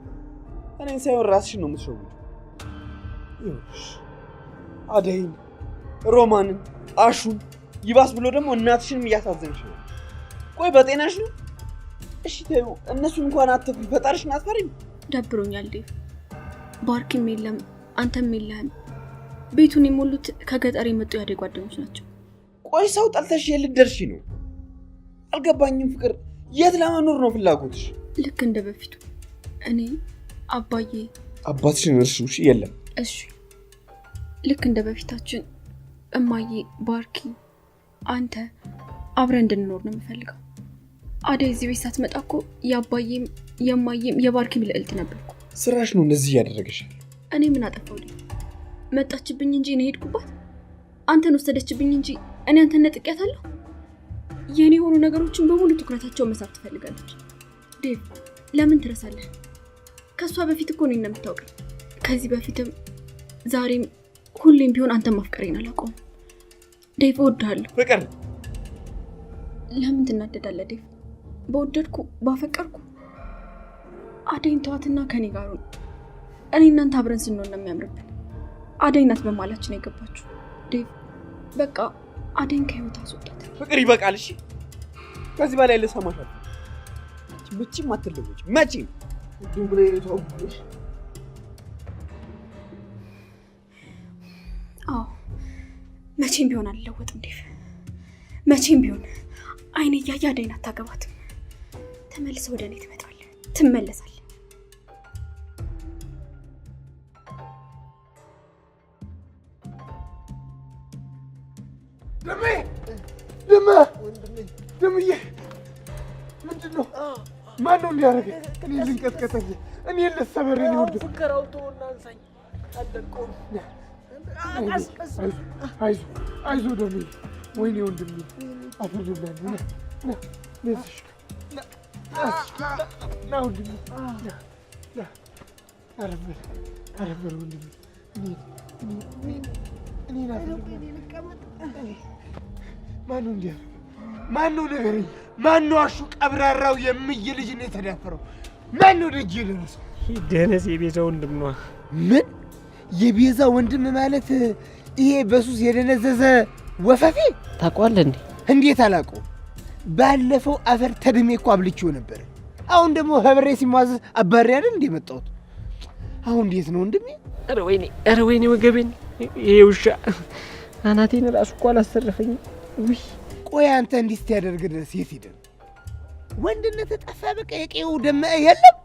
እኔን ሳይሆን ራስሽን ነው የምትሸውጂው። ይኸውልሽ አደይን፣ ሮማንን፣ አሹን ይባስ ብሎ ደግሞ እናትሽንም እያሳዘንሽ ነው። ቆይ በጤናሽ ነው? እሺ ተይው፣ እነሱን እንኳን አትፍሪ፣ ፈጣሪሽን አትፈሪም? ደብሮኛል ዴቭ። ባርኪም የለም አንተም የለህም። ቤቱን የሞሉት ከገጠር የመጡ ያደይ ጓደኞች ናቸው። ቆይ ሰው ጠልተሽ የልትደርሺ ነው? አልገባኝም ፍቅር፣ የት ለመኖር ነው ፍላጎትሽ? ልክ እንደ በፊቱ እኔ አባዬ አባትሽን እርሺው። እሺ የለም እሺ ልክ እንደ በፊታችን እማዬ፣ ባርኪ፣ አንተ አብረን እንድንኖር ነው የምፈልገው። አደይ እዚህ ቤት ሳትመጣ እኮ የአባዬም የማዬም የባርኪም ልዕልት ነበርኩ። ስራሽ ነው እንደዚህ እያደረገሻል። እኔ ምን አጠፋው? መጣችብኝ እንጂ እኔ ሄድኩባት። አንተን ወሰደችብኝ እንጂ እኔ አንተን ነጥቄያታለሁ። የኔ የሆኑ ነገሮችን በሙሉ ትኩረታቸውን መሳብ ትፈልጋለች። ዴቭ ለምን ትረሳለህ? ከሷ በፊት እኮ እኔን ነው የምታውቀኝ። ከዚህ በፊትም ዛሬም ሁሌም ቢሆን አንተን ማፍቀሬን አላውቀውም። ዴቭ እወድሃለሁ። ፍቅር ለምን ትናደዳለህ ዴቭ? በወደድኩ ባፈቀርኩ አደይን ተዋትና ከኔ ጋር ሁን። እኔ እናንተ አብረን ስንሆን ነው የሚያምርብን። አደይ ናት በማላችን የገባችሁ። ዴቭ በቃ አደይን ከህይወት አስወጣት። ፍቅር ይበቃል። እሺ ከዚህ በላይ ልሰማሽ መቼም አትለወጪ። መቼም ዱብሌ ተውብሽ። አዎ መቼም ቢሆን አልለወጥም ዴቭ። መቼም ቢሆን አይኔ እያየ አደይን አታገባትም። ተመልሰ ወደ እኔ ትመጣለህ፣ ትመለሳለህ። ደምዬ ምንድን ነው? ማነው እንዲያደርገ? እኔ ልንቀጥቀጠኝ፣ እኔ ልሰበር። እኔ ወርድ ፍከራው ተወና አንሳኝ። አደቀው አይዞ ደምዬ። ወይኔ ወንድሜ አፈርዱላል። ለዚህ ና ወንድሜ አረበር ወንድሜ እኔ ማነው እንዲያ? ማነው ነገረኝ? ማነው አሹ ቀብራራው የምዬ ልጅ ነው የተዳፈረው? ማነው ደጅ የደረሰው? ደነስ የቤዛ ወንድም ነው። ምን የቤዛ ወንድም ማለት ይሄ በሱስ የደነዘዘ ወፈፌ? ታውቀዋለህ እንዴ? እንዴት አላውቀውም? ባለፈው አፈር ተድሜ እኮ አብልቼው ነበር። አሁን ደግሞ ህብሬ ሲሟዘዝ አባሪ አይደል እንዴ መጣሁት? አሁን እንዴት ነው ወንድሜ? ኧረ ወይኔ ወገቤን! ይሄ ውሻ አናቴን ራሱ እኮ አላሰረፈኝም። ውይ ቆይ አንተ እንዲህ ስትያደርግ ድረስ የት ሄደን? ወንድነት ጠፋ። በቃ የቄው ደመ የለም።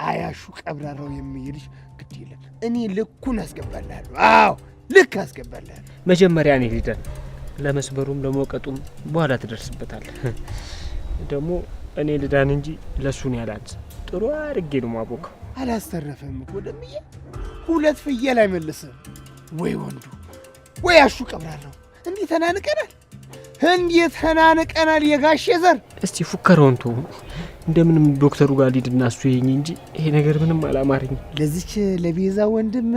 አያሹ ቀብራራው የምይልሽ ግድ የለም። እኔ ልኩን አስገባልሃለሁ። አዎ ልክ አስገባልሃለሁ። መጀመሪያ እኔ ሄደን ለመስበሩም ለመውቀጡም በኋላ ትደርስበታለህ። ደግሞ እኔ ልዳን እንጂ ለሱን ያላንስ ጥሩ አድርጌ ነው ማቦካው። አላስተረፈም እኮ ደምዬ። ሁለት ፍየል አይመልስም ወይ ወንዱ ወይ አሹ ቀብራራው። እንዲህ ተናንቀናል፣ እንዴት ተናንቀናል የጋሼ ዘር። እስቲ ፉከረውን ተው። እንደምንም ዶክተሩ ጋር ሊድና እሱ ይሄኝ እንጂ ይሄ ነገር ምንም አላማረኝ። ለዚች ለቤዛ ወንድም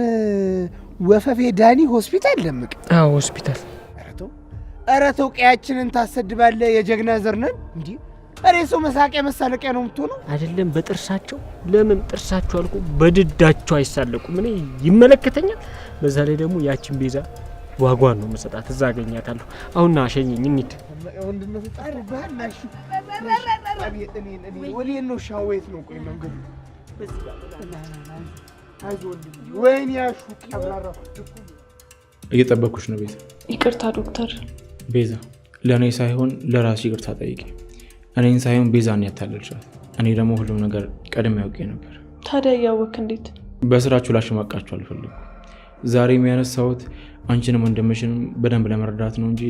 ወፈፌ ዳኒ ሆስፒታል ደምቅ። አዎ ሆስፒታል። ኧረ ተው ቀያችንን ታሰድባለህ። የጀግና ዘር ነን እንዴ? ኧረ ሰው መሳቂያ መሳለቂያ ነው የምትሆነው። አይደለም በጥርሳቸው። ለምን ጥርሳቸው አልኩ፣ በድዳቸው አይሳለቁም። እኔ ይመለከተኛል። በዛ ላይ ደግሞ ያችን ቤዛ ዋጓን ነው መሰጣት። እዛ አገኛታለሁ። አሁን ና ሸኘኝ እንሂድ። ወንድነት ጣርባህ ናሽ ወሌን ነው ሻዌት ነው። ቆይ መንገዱ ወይኔ ያሹ ቀብራራው። እየጠበኩሽ ነው ቤዛ። ይቅርታ ዶክተር። ቤዛ ለእኔ ሳይሆን ለራስሽ ይቅርታ ጠይቂ። እኔን ሳይሆን ቤዛን ያታለልሻት። እኔ ደግሞ ሁሉም ነገር ቀድሜ ያውቄ ነበር። ታዲያ እያወክ እንዴት? በስራችሁ ላሸማቃችሁ አልፈልግም። ዛሬ የሚያነሳሁት አንቺንም ወንድምሽንም በደንብ ለመረዳት ነው እንጂ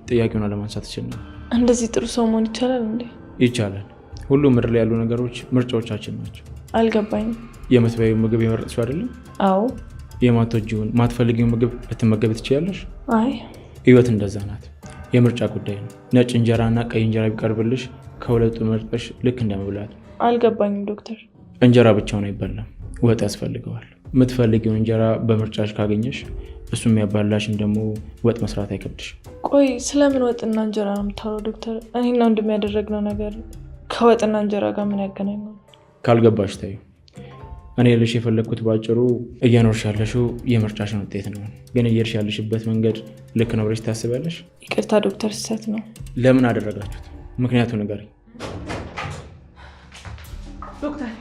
ጥያቄውን ለማንሳት ይችል ነው። እንደዚህ ጥሩ ሰው መሆን ይቻላል እንዴ? ይቻላል። ሁሉም ምድር ላይ ያሉ ነገሮች ምርጫዎቻችን ናቸው። አልገባኝም። የምትበይው ምግብ የመረጥሽው አይደለም? አዎ። የማትወጂውን ማትፈልጊውን ምግብ ልትመገብ ትችያለሽ? አይ ህይወት እንደዛ ናት። የምርጫ ጉዳይ ነው። ነጭ እንጀራና ቀይ እንጀራ ቢቀርብልሽ ከሁለቱ መርጠሽ ልክ እንደመብላት። አልገባኝም ዶክተር። እንጀራ ብቻውን አይበላም፣ ወጥ ያስፈልገዋል። የምትፈልጊውን እንጀራ በምርጫሽ ካገኘሽ እሱ የሚያባላሽን ደግሞ ወጥ መስራት አይከብድሽ። ቆይ ስለምን ወጥና እንጀራ ነው የምታወራው ዶክተር? እኔና ወንድም ያደረግነው ነገር ከወጥና እንጀራ ጋር ምን ያገናኘው? ካልገባሽ ታዩ። እኔ ልሽ የፈለግኩት ባጭሩ እየኖርሽ ያለሽው የምርጫሽን ውጤት ነው። ግን እየሄድሽ ያለሽበት መንገድ ልክ ነው ብለሽ ታስቢያለሽ? ይቅርታ ዶክተር፣ ስህተት ነው። ለምን አደረጋችሁት? ምክንያቱ ንገሪኝ። ዶክተር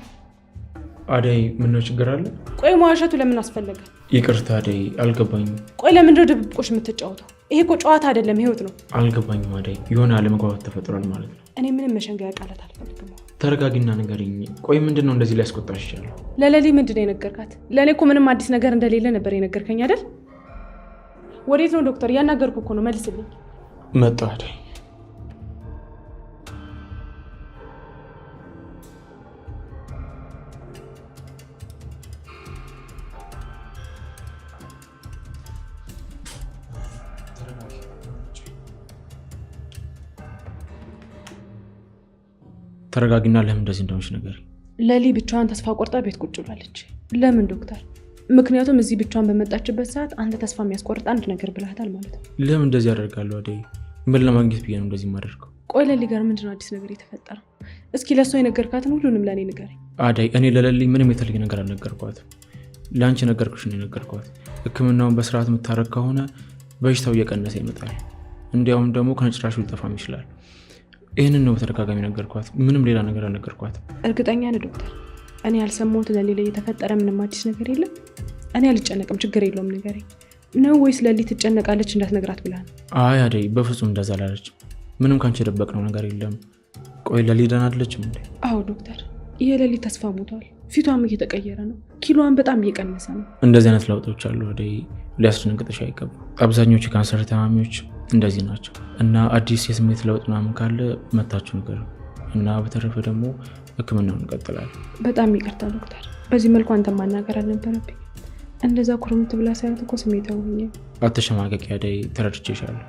አደይ፣ ምነው ችግር አለ? ቆይ መዋሸቱ ለምን አስፈለገ? ይቅርታ አደይ፣ አልገባኝም። ቆይ ለምንድነው ድብብቆሽ የምትጫወተው? ይሄ እኮ ጨዋታ አይደለም፣ ህይወት ነው። አልገባኝም አደይ፣ የሆነ አለመግባባት ተፈጥሯል ማለት ነው። እኔ ምንም መሸንገያ ቃላት አልፈልግም። ተረጋጊና ንገሪኝ። ቆይ ምንድነው እንደዚህ ሊያስቆጣሽ ይችላል? ለሌሊ ምንድነው የነገርካት? ለእኔ እኮ ምንም አዲስ ነገር እንደሌለ ነበር የነገርከኝ አይደል? ወዴት ነው ዶክተር? እያናገርኩ እኮ ነው፣ መልስልኝ። መጣሁ አደይ። ተረጋጊና ለምን እንደዚህ እንደሆነች ነገር። ለሊ ብቻዋን ተስፋ ቆርጣ ቤት ቁጭ ብላለች። ለምን ዶክተር? ምክንያቱም እዚህ ብቻዋን በመጣችበት ሰዓት አንተ ተስፋ የሚያስቆርጥ አንድ ነገር ብለሃታል ማለት ነው። ለምን እንደዚህ ያደርጋለሁ አደይ? ምን ለማግኘት ብዬ ነው እንደዚህ የማደርገው? ቆይ ለሊ ጋር ምንድነው አዲስ ነገር የተፈጠረው? እስኪ ለእሷ የነገርካትን ሁሉንም ለእኔ ንገረኝ። አደይ፣ እኔ ለለሊ ምንም የተለየ ነገር አልነገርኳትም። ለአንቺ ነገርኩሽ ነው የነገርኳት። ሕክምናውን በስርዓት የምታረግ ከሆነ በሽታው እየቀነሰ ይመጣል። እንዲያውም ደግሞ ከነጭራሹ ሊጠፋም ይችላል። ይህንን ነው በተደጋጋሚ ነገርኳት። ምንም ሌላ ነገር አልነገርኳት። እርግጠኛ ነህ ዶክተር? እኔ ያልሰማሁት ለሌላ የተፈጠረ ምንም አዲስ ነገር የለም? እኔ አልጨነቅም፣ ችግር የለውም ንገረኝ። ነው ወይስ ለሊ ትጨነቃለች እንዳትነግራት ብላ ነው? አይ አደይ፣ በፍጹም እንደዛ አላለች። ምንም ካንቺ የደበቅነው ነገር የለም። ቆይ ለሊ ደህና አይደለችም እንዴ? አዎ ዶክተር፣ የለሊ ተስፋ ሞቷል። ፊቷም እየተቀየረ ነው። ኪሎዋን በጣም እየቀነሰ ነው። እንደዚህ አይነት ለውጦች አሉ አደይ፣ ሊያስደነግጥሽ አይገባም። አብዛኞቹ የካንሰር ታማሚዎች እንደዚህ ናቸው። እና አዲስ የስሜት ለውጥ ምናምን ካለ መታችሁ ነገር እና በተረፈ ደግሞ ሕክምናውን እንቀጥላለን። በጣም ይቅርታ ዶክተር፣ በዚህ መልኩ አንተ ማናገር አልነበረብኝ። እንደዛ ኩርምት ብላ ሳይሆን እኮ ስሜታዊ ሆኜ። አትሸማቀቂ አደይ፣ ተረድቼሻለሁ።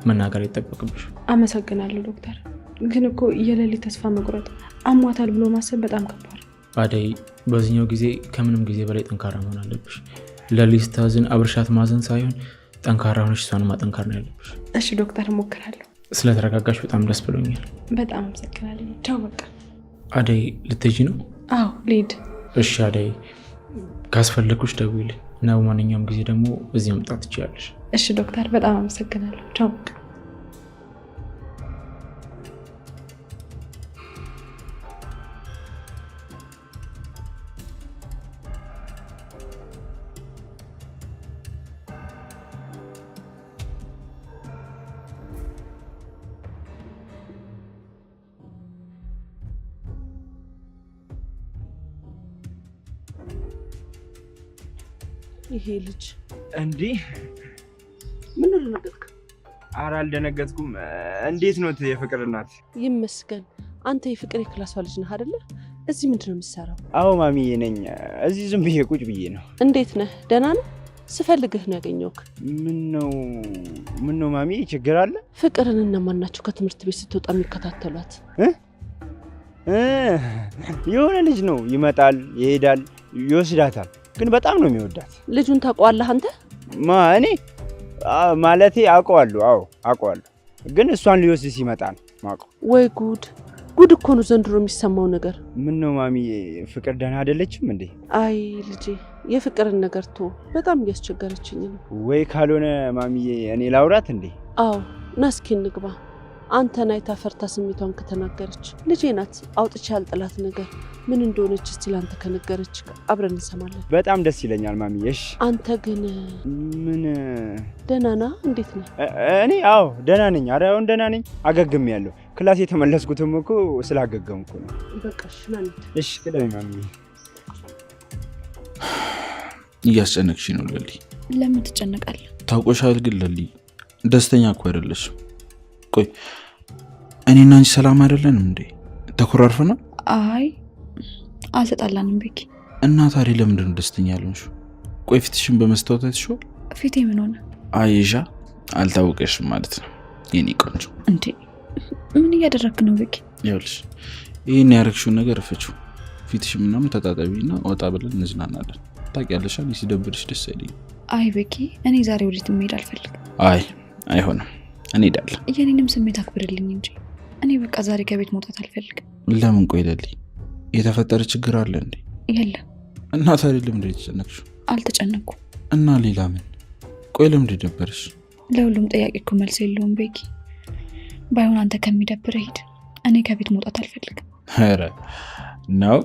መናገር አይጠበቅብሽ። አመሰግናለሁ ዶክተር። ግን እኮ የሌሊ ተስፋ መቁረጥ አሟታል ብሎ ማሰብ በጣም ከባድ አደይ። በዚህኛው ጊዜ ከምንም ጊዜ በላይ ጠንካራ መሆን አለብሽ። ለሊ ስታዝን አብርሻት ማዘን ሳይሆን ጠንካራ ሆነሽ እሷን ማጠንካር ነው ያለብሽ። እሺ ዶክተር፣ እሞክራለሁ። ስለተረጋጋሽ በጣም ደስ ብሎኛል። በጣም አመሰግናለሁ። ቻው። በቃ አደይ፣ ልትሄጂ ነው? አዎ ልሂድ። እሺ አደይ፣ ካስፈለግኩሽ ደውይልኝ እና በማንኛውም ጊዜ ደግሞ እዚህ መምጣት ትችያለሽ። እሺ ዶክተር፣ በጣም አመሰግናለሁ። ቻው። በቃ ይሄ ልጅ እንዲህ ምን ልነገርክ? ኧረ አልደነገጥኩም። እንዴት ነው የፍቅር እናት? ይመስገን። አንተ የፍቅር የክላሷ ልጅ ነህ አይደለ? እዚህ ምንድን ነው የምትሰራው? አዎ ማሚዬ ነኝ። እዚህ ዝም ብዬ ቁጭ ብዬ ነው። እንዴት ነህ? ደህና ነህ? ስፈልግህ ነው ያገኘሁህ። ምን ነው ማሚዬ፣ ችግር አለ? ፍቅርን እነማን ናቸው ከትምህርት ቤት ስትወጣ የሚከታተሏት? የሆነ ልጅ ነው፣ ይመጣል፣ ይሄዳል፣ ይወስዳታል። ግን በጣም ነው የሚወዳት። ልጁን ታውቀዋለህ አንተ? እኔ ማለቴ አውቀዋለሁ። አዎ አውቀዋለሁ። ግን እሷን ሊወስድ ሲመጣ ነው የማውቀው። ወይ ጉድ! ጉድ እኮ ነው ዘንድሮ የሚሰማው ነገር። ምን ነው ማሚ፣ ፍቅር ደህና አይደለችም እንዴ? አይ ልጄ፣ የፍቅርን ነገር ቶ በጣም እያስቸገረችኝ ነው። ወይ ካልሆነ ማሚዬ እኔ ላውራት እንዴ? አዎ ና እስኪ እንግባ። አንተን አይታ ፈርታ ስሜቷን ከተናገረች ልጄ ናት አውጥቼ ያልጥላት ነገር ምን እንደሆነች እስቲ ላንተ ከነገረች አብረን እንሰማለን። በጣም ደስ ይለኛል ማሚዬ። እሺ አንተ ግን ምን ደህና ነህ? እንዴት ነህ? እኔ አዎ ደህና ነኝ። ኧረ አሁን ደህና ነኝ። አገግሜያለሁ። ክላስ የተመለስኩትም እኮ ስላገገምኩ ነው። በቃ እሺ ና እንሂድ። እሺ ቅደም ማሚዬ። እያስጨነቅሽ ነው ለሊ። ለምን ትጨነቃለህ? ታውቆሻል ግን ለሊ ደስተኛ እኮ አይደለሽም። ቆይ እኔና አንቺ ሰላም አይደለንም እንዴ? ተኮራርፈናል? አይ አልተጣላንም ቤኪ። እና ታዲያ ለምንድን ነው ደስተኛ ያልሆንሽው? ቆይ ፊትሽን በመስታወት አይተሽው? ፊቴ ምን ሆነ? አይሻ አልታወቀሽም ማለት ነው የኔ ቆንጆ። እንዴ ምን እያደረክ ነው ቤኪ? ይኸውልሽ ይሄን ያረግሽውን ነገር ፍቺው። ፊትሽ ምናምን ተጣጣቢና ወጣ ብለን እንዝናናለን። ታውቂያለሽ እኔ ሲደብርሽ ደስ አይለኝም። አይ ቤኪ እኔ ዛሬ ወዴት መሄድ አልፈልግም። አይ አይሆንም እንሄዳለን። የኔንም ስሜት አክብርልኝ እንጂ እኔ በቃ ዛሬ ከቤት መውጣት አልፈልግም። ለምን? ቆይ ለሊ የተፈጠረ ችግር አለ እንዴ? የለም። እና ታዲያ ለምን የተጨነቅሽው? አልተጨነኩም። እና ሌላ ምን? ቆይ ለምን ደበረሽ? ለሁሉም ጥያቄ እኮ መልስ የለውም ቤኪ። ባይሆን አንተ ከሚደብር ሂድ። እኔ ከቤት መውጣት አልፈልግም። ኧረ ነው?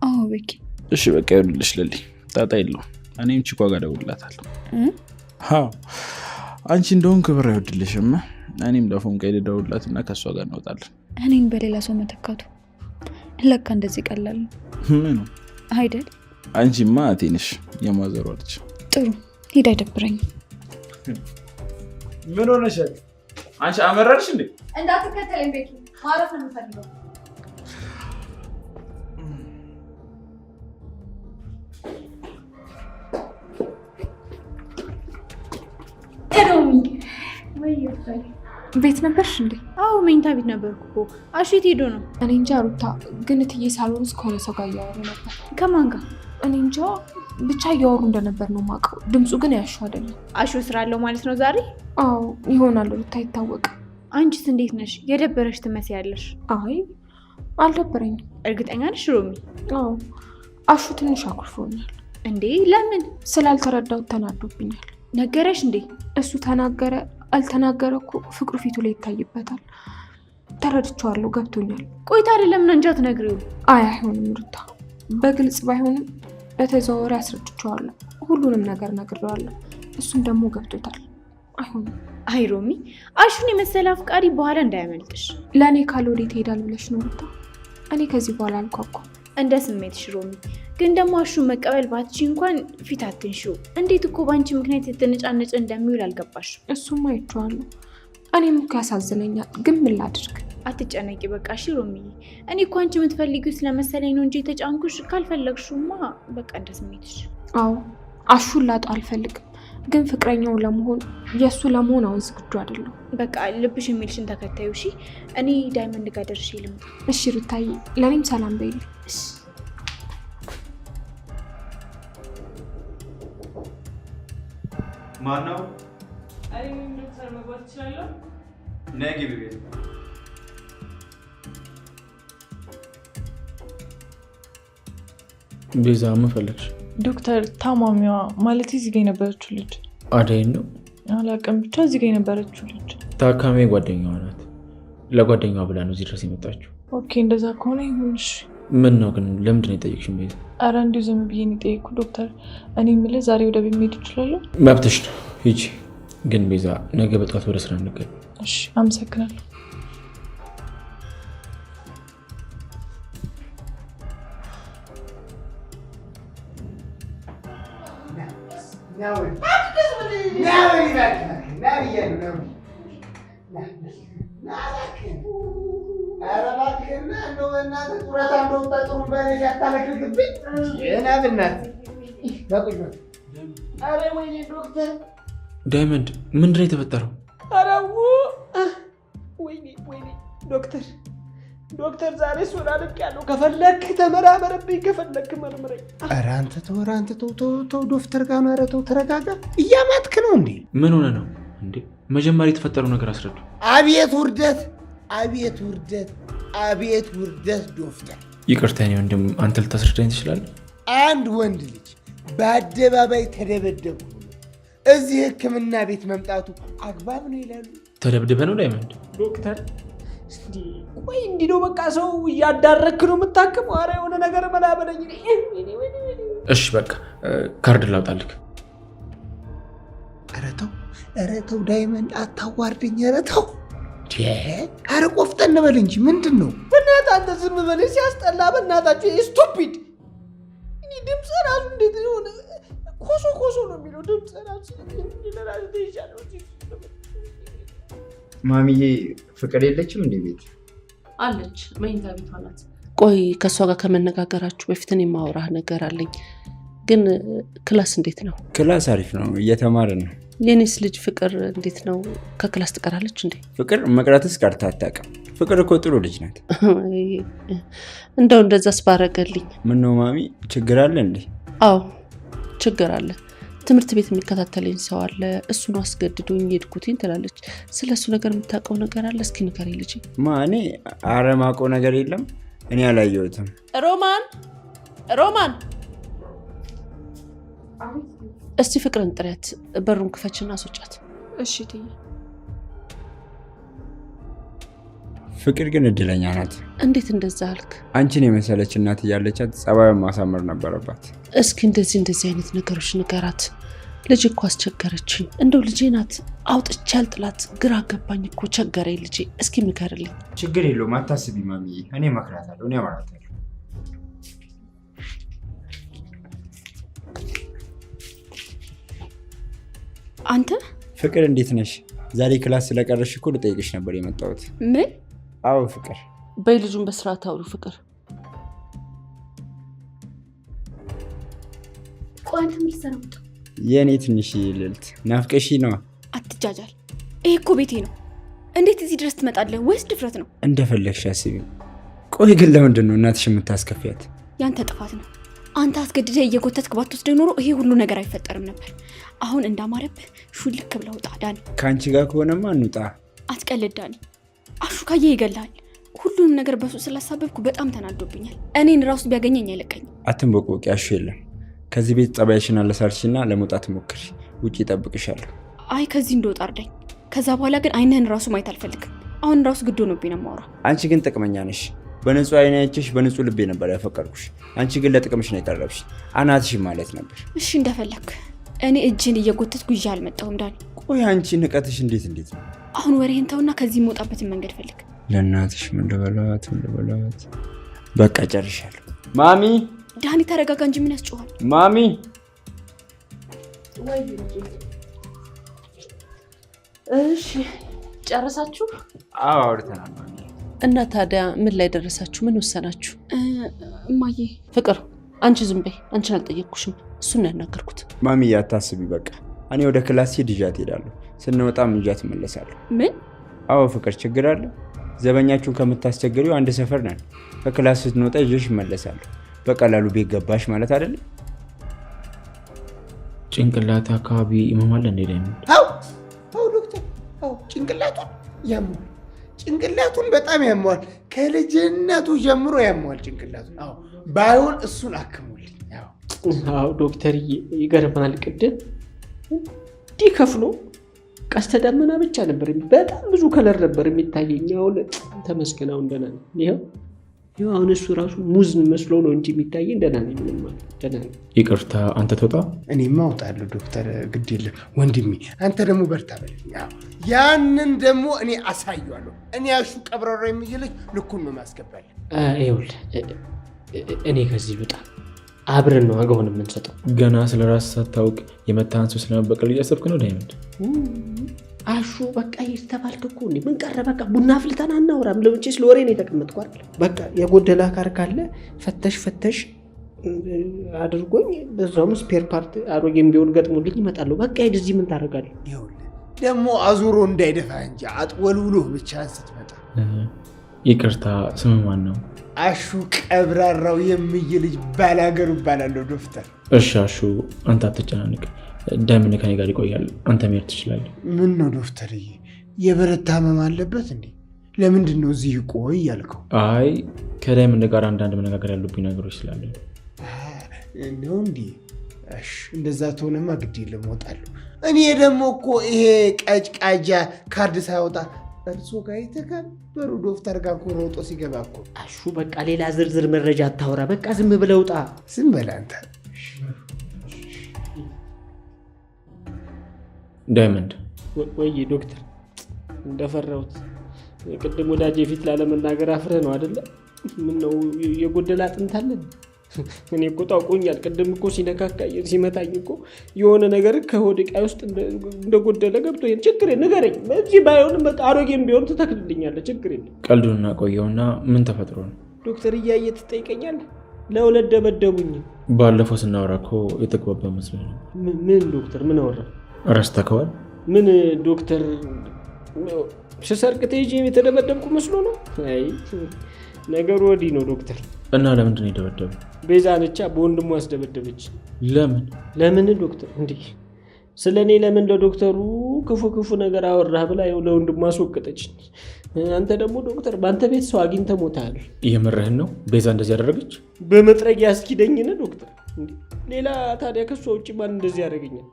አዎ ቤኪ። እሺ በቃ ይኸውልሽ ለሊ ጣጣ የለውም። እኔም ቺኳ ጋር እደውልላታለሁ። አዎ አንቺ እንደውም ክብር አይወድልሽም። እኔም ለፎን ቀይ እደውልላትና ከሷ ጋር እንወጣለን። እኔን በሌላ ሰው መተካቱ ለካ እንደዚህ ቀላል ነው። ምን አይደል? አንቺማ አቴንሽ የማዘሯ ልጅ። ጥሩ ሂድ፣ አይደብረኝም። ምን ሆነሻል? አንቺ አመረርሽ እንዴ? እንዳትከተለኝ ቤኪ፣ ማረፍ ነው የምፈልገው። ቤት ነበርሽ እንዴ? አዎ መኝታ ቤት ነበርኩ እኮ። አሹ የት ሄዶ ነው? እኔ እንጃ ሩታ፣ ግን እትዬ ሳሎን ውስጥ ከሆነ ሰው ጋር እያወሩ ነበር። ከማን ጋር? እኔ እንጃ ብቻ እያወሩ እንደነበር ነው የማውቀው። ድምፁ ግን ያሹ አይደለም። አሹ ስራ አለው ማለት ነው ዛሬ? አዎ ይሆናል ሩታ፣ አይታወቅም። አንቺስ እንዴት ነሽ? የደበረሽ ትመስያለሽ። አይ አልደበረኝም። እርግጠኛ ነሽ ሮሚ? አዎ አሹ ትንሽ አኩርፎኛል። እንዴ ለምን? ስላልተረዳሁት ተናዶብኛል። ነገረሽ እንዴ? እሱ ተናገረ አልተናገረ እኮ ፍቅሩ ፊቱ ላይ ይታይበታል። ተረድቼዋለሁ፣ ገብቶኛል። ቆይ ታዲያ ለምን አንቺ አትነግሪው? አይ አይሆንም ሩታ፣ በግልጽ ባይሆንም በተዘዋዋሪ አስረድቼዋለሁ። ሁሉንም ነገር ነግሬዋለሁ። እሱም ደግሞ ገብቶታል። አይሆንም። አይ ሮሚ፣ አሹን የመሰለ አፍቃሪ በኋላ እንዳያመልጥሽ። ለእኔ ካለ ወዴት ይሄዳል ብለሽ ነው ሩታ? እኔ ከዚህ በኋላ አልኳኳም። እንደ ስሜትሽ ሮሚ። ግን ደግሞ አሹን መቀበል ባትቺ እንኳን ፊት አትንሺው። እንዴት እኮ ባንቺ ምክንያት የተነጫነጨ እንደሚውል አልገባሽም። እሱም አይቼዋለሁ። እኔም እኮ ያሳዝነኛል፣ ግን ምን ላድርግ? አትጨነቂ በቃ እሺ ሮሚዬ። እኔ እኮ አንቺ የምትፈልጊው ስለመሰለኝ ነው እንጂ የተጫንኩሽ። ካልፈለግሽማ በቃ እንደ ስሜትሽ። አዎ አሹን ላጣው አልፈልግም፣ ግን ፍቅረኛው ለመሆን የእሱ ለመሆን አሁን ዝግጁ አይደለሁ። በቃ ልብሽ የሚልሽን ተከታዩ እሺ። እኔ ዳይመንድ ጋር ደርሼ ልምጣ። እሺ ሩታዬ፣ ለእኔም ሰላም በይልኝ። ማነው? አይ ምን ዶክተር መግባት ይችላል? ነይ ግቢ ቤት። ቤዛ ምን ፈለግሽ? ዶክተር ታማሚዋ ማለት እዚህ ጋር የነበረችው ልጅ አደይን ነው? አላውቅም፣ ብቻ እዚህ ጋር የነበረችው ልጅ ታካሚ ጓደኛዋ ናት። ለጓደኛዋ ብላ ነው እዚህ ድረስ የመጣችው። ኦኬ እንደዛ ከሆነ ይሁን እሺ። ምን ነው ግን ለምንድን ነው የጠየቅሽኝ ቤዛ? ኧረ እንዲሁ ዝም ብዬ ነው የጠየኩት ዶክተር። እኔ የምልህ ዛሬ ወደ ቤት መሄድ እችላለሁ? መብትሽ ነው ሂጂ። ግን ቤዛ ነገ በጠዋት ወደ ስራ እንገናኝ። እሺ አመሰግናለሁ። ዳይመንድ ምንድን ነው የተፈጠረው? አረቡ ወይኔ ዶክተር ዛሬ ሱራ ልክ ያለው ከፈለክ ተመራመረብኝ፣ ከፈለክ መርምረኝ። ኧረ አንተ ተው ዶክተር ጋር ነው። ኧረ ተው ተረጋጋ። እያማትክ ነው እንዴ? ምን ሆነ ነው እንዴ? መጀመሪያ የተፈጠረው ነገር አስረዱ። አቤት ውርደት፣ አቤት ውርደት፣ አቤት ውርደት ዶክተር። ይቅርታ የኔ ወንድም፣ አንተ ልታስረዳኝ ትችላለህ? አንድ ወንድ ልጅ በአደባባይ ተደበደቡ እዚህ ሕክምና ቤት መምጣቱ አግባብ ነው ይላሉ? ተደብድበ ነው ዳይመንድ? ዶክተር ቆይ እንዲህ ነው በቃ ሰው እያዳረክ ነው የምታክመው? ኧረ የሆነ ነገር መላበለኝ። እሺ በቃ ካርድ ላውጣልክ። ኧረ ተው ዳይመንድ አታዋርደኝ። ኧረ ተው ኧረ ቆፍጠን በል እንጂ ምንድን ነው? በእናትህ አንተ ዝም በል ሲያስጠላ። በእናታችሁ ስቱፒድ። እኔ ድምፅ ራሱ እንዴት ሆነ? ኮሶ ነው የሚለው ድምፅ ራሱ ለራሱ ይሻለው። ማሚዬ ፍቅር የለችም እንዴ ቤት? አለች፣ መኝታ ቤቷ ናት። ቆይ ከእሷ ጋር ከመነጋገራችሁ በፊት እኔ የማወራህ ነገር አለኝ። ግን ክላስ እንዴት ነው? ክላስ አሪፍ ነው፣ እየተማርን ነው። የኔስ ልጅ ፍቅር እንዴት ነው? ከክላስ ትቀራለች እንዴ? ፍቅር መቅረትስ ቀርታ አታውቅም። ፍቅር እኮ ጥሩ ልጅ ናት። እንደው እንደዛስ ባረገልኝ። ምነው ማሚ ችግር አለ እንዴ? አዎ ችግር አለ። ትምህርት ቤት የሚከታተለኝ ሰው አለ። እሱን አስገድዶኝ ሄድኩትኝ ትላለች። ስለ እሱ ነገር የምታውቀው ነገር አለ? እስኪ ንገረኝ ልጄ። እኔ አረማውቀው ነገር የለም። እኔ አላየሁትም። ሮማን እስቲ ፍቅርን ጥሪያት። በሩን ክፈችና አስወጫት። እሺ ትዬ። ፍቅር ግን እድለኛ ናት። እንዴት እንደዛ አልክ? አንቺን የመሰለች እናት እያለቻት ጸባዩን ማሳመር ነበረባት። እስኪ እንደዚህ አይነት ነገሮች ንገራት። ልጅ እኮ አስቸገረችኝ። እንደው ልጄ ናት፣ አውጥቼ አልጥላት። ግራ ገባኝ እኮ ቸገረኝ ልጄ። እስኪ ምከርልኝ። ችግር የለውም አታስቢ ማሚዬ፣ እኔ እመክራታለሁ፣ እኔ አወራታለሁ። አንተ ፍቅር እንዴት ነሽ? ዛሬ ክላስ ስለቀረሽ እኮ ልጠይቅሽ ነበር የመጣሁት። ምን? አዎ ፍቅር። በይ ልጁን በስርዓት አውሩ ፍቅር። ቆይ አንተ ምን ልትሰራ መጣ? የእኔ ትንሽ ልዕልት ናፍቀሽ ነዋ። አትጃጃል። ይሄ እኮ ቤቴ ነው። እንዴት እዚህ ድረስ ትመጣለህ? ወይስ ድፍረት ነው? እንደፈለግሽ አስቢ። ቆይ ግን ለምንድን ነው እናትሽ የምታስከፊያት? ያንተ ጥፋት ነው። አንተ አስገድደህ እየጎተትክ ባትወስደኝ ኖሮ ይሄ ሁሉ ነገር አይፈጠርም ነበር። አሁን እንዳማረብህ ሹልክ ብለህ ውጣ ዳኒ። ከአንቺ ጋር ከሆነማ እንውጣ። አትቀልድ ዳኒ። አሹ ካየ ይገላል። ሁሉንም ነገር በሱ ስላሳበብኩ በጣም ተናዶብኛል። እኔን ራሱ ቢያገኘኝ አይለቀኝም። አትንበቆቂ። አሹ የለም። ከዚህ ቤት ጸባይሽን አለሳልሽና ለመውጣት ሞክሪ። ውጭ ይጠብቅሻለሁ። አይ ከዚህ እንደወጣ አርዳኝ። ከዛ በኋላ ግን አይንህን ራሱ ማየት አልፈልግም። አሁን ራሱ ግድ ሆኖብኝ ነው የማወራው። አንቺ ግን ጥቅመኛ ነሽ። በንጹህ አይን አይቼሽ በንጹህ ልቤ ነበር ያፈቀርኩሽ። አንቺ ግን ለጥቅምሽ ነው የቀረብሽ። አናትሽ ማለት ነበር። እሺ እንደፈለክ። እኔ እጅን እየጎተትኩ ይዤ አልመጣሁም ዳኒ። ቆይ አንቺ ንቀትሽ እንዴት ነው? አሁን ወሬህን ተውና ከዚህ የምወጣበትን መንገድ ፈልግ። ለእናትሽ ምን ልበላት? በቃ ጨርሻለሁ። ማሚ ዳኒ ተረጋጋ እንጂ ምን ያስጮሃል? ማሚ እሺ ጨረሳችሁ? አዎ አውርተናል። እና ታዲያ ምን ላይ ደረሳችሁ? ምን ወሰናችሁ? እማዬ ፍቅር አንቺ ዝም በይ። አንቺን አልጠየቅኩሽም፣ እሱን ያናገርኩት። ማሚ አታስቢ። በቃ እኔ ወደ ክላስ ሄድ ይዣት እሄዳለሁ። ስንወጣም ይዣት እመለሳለሁ። ምን? አዎ ፍቅር፣ ችግር አለ? ዘበኛችሁን ከምታስቸግሪው አንድ ሰፈር ነን። ከክላስ ስትንወጣ ይዤሽ እመለሳለሁ። በቀላሉ ቤት ገባሽ ማለት አይደለም። ጭንቅላት አካባቢ ይመማል እንዴ? አዎ ዶክተር፣ አዎ ጭንቅላቱን ያሟል። ጭንቅላቱን በጣም ያሟል። ከልጅነቱ ጀምሮ ያሟል ጭንቅላቱን። አዎ ባይሆን እሱን አክሙልኝ። አዎ ዶክተርዬ፣ ይገርማል። ቅድም እንዲህ ከፍሎ ቀስተ ደመና ብቻ ነበር፣ በጣም ብዙ ከለር ነበር የሚታየኝ። አሁን ተመስገን፣ አሁን ደህና ነኝ። ይኸው አሁን እሱ ራሱ ሙዝ መስሎ ነው እንጂ የሚታየኝ ደህና ነኝ። ምንም ማለት ደህና ነኝ። ይቅርታ፣ አንተ ተውጣ። እኔማ እወጣለሁ ዶክተር፣ ግድ የለም ወንድሜ። አንተ ደግሞ በርታ በለኝ። ያንን ደግሞ እኔ አሳየዋለሁ። እኔ አሹ ቀብራራ የሚልህ ልኩን ነው ማስገባል። ይኸውልህ እኔ ከዚህ ልውጣ፣ አብረን ነው አገውን የምንሰጠው። ገና ስለ ራስ ሳታውቅ የመታህን ሰው ስለመበቀል እያሰብክ ነው ዳይመንድ? አሹ በቃ ይስተባልክ እኮ እንዴ! ምን ቀረ? በቃ ቡና አፍልተን አናወራም? ለውጭስ ለወሬ ነው የተቀመጥኩ አይደል? በቃ የጎደለ አካር ካለ ፈተሽ አድርጎኝ በዛውም ስፔር ፓርት አሮጌም ቢሆን ገጥሞልኝ ይመጣለሁ። በቃ እዚህ ምን ታደርጋለህ? ይኸውልህ ደግሞ አዙሮ እንዳይደፋ እንጂ አጥወልውሎ ብቻህን ስትመጣ። ይቅርታ፣ ስም ማን ነው? አሹ ቀብራራው የሚይ ልጅ ባላገሩ እባላለሁ ዶክተር። እሺ አሹ፣ አንተ አትጨናንቅ። ዳይመንድ ከኔ ጋር ይቆያል። አንተ መሄድ ትችላለህ። ምን ነው ዶክተርዬ፣ የበረታ ህመም አለበት እንዴ? ለምንድን ነው እዚህ ቆይ ያልከው? አይ ከዳይመንድ ጋር አንዳንድ መነጋገር ያሉብኝ ነገሮች ስላለ ነው እንዴ? እሺ እንደዛ ተሆነማ ግድ የለም እወጣለሁ። እኔ ደግሞ እኮ ይሄ ቀጭቃጃ ካርድ ሳይወጣ እርሶ ጋር የተከበሩ ዶክተር ጋር እኮ ሮጦ ሲገባ እኮ። አሹ በቃ ሌላ ዝርዝር መረጃ አታወራ። በቃ ዝም ብለህ ውጣ። ዝም በል አንተ። ዳይመንድ ወይ ዶክተር፣ እንደፈራሁት ቅድም ወዳጄ ፊት ላለመናገር አፍረህ ነው አይደለ? ምን ነው የጎደለ አጥንት አለን? እኔ እኮ ታውቆኛል። ቅድም እኮ ሲነካካኝ ሲመታኝ እኮ የሆነ ነገር ከሆድ ዕቃ ውስጥ እንደጎደለ ገብቶ ችግር ንገረኝ። እዚህ ባይሆንም በቃ አሮጌም ቢሆን ትተክልልኛለህ። ችግር የለም። ቀልዱን እናቆየውና ምን ተፈጥሮ ነው? ዶክተር እያየ ትጠይቀኛለህ? ለሁለት ደበደቡኝ። ባለፈው ስናወራ እኮ የተግባባ መስሎኝ ነው። ምን ዶክተር ምን አወራ? ረስተከዋል? ምን ዶክተር ስሰርቅ ተይዤ የተደበደብኩ መስሎ ነው? አይ ነገሩ ወዲህ ነው ዶክተር። እና ለምንድን ነው የደበደቡ? ቤዛ ነቻ በወንድሟ አስደበደበች። ለምን ዶክተር? እንዴ ስለ እኔ ለምን ለዶክተሩ ክፉ ነገር አወራህ ብላ ለወንድሟ አስወቀጠች። አንተ ደግሞ ዶክተር በአንተ ቤት ሰው አግኝተህ ሞታል። የምርህን ነው? ቤዛ እንደዚህ ያደረገች? በመጥረጊያ አስኪደኝን ዶክተር። ሌላ ታዲያ ከሷ ውጭ ማን እንደዚህ ያደረገኛል?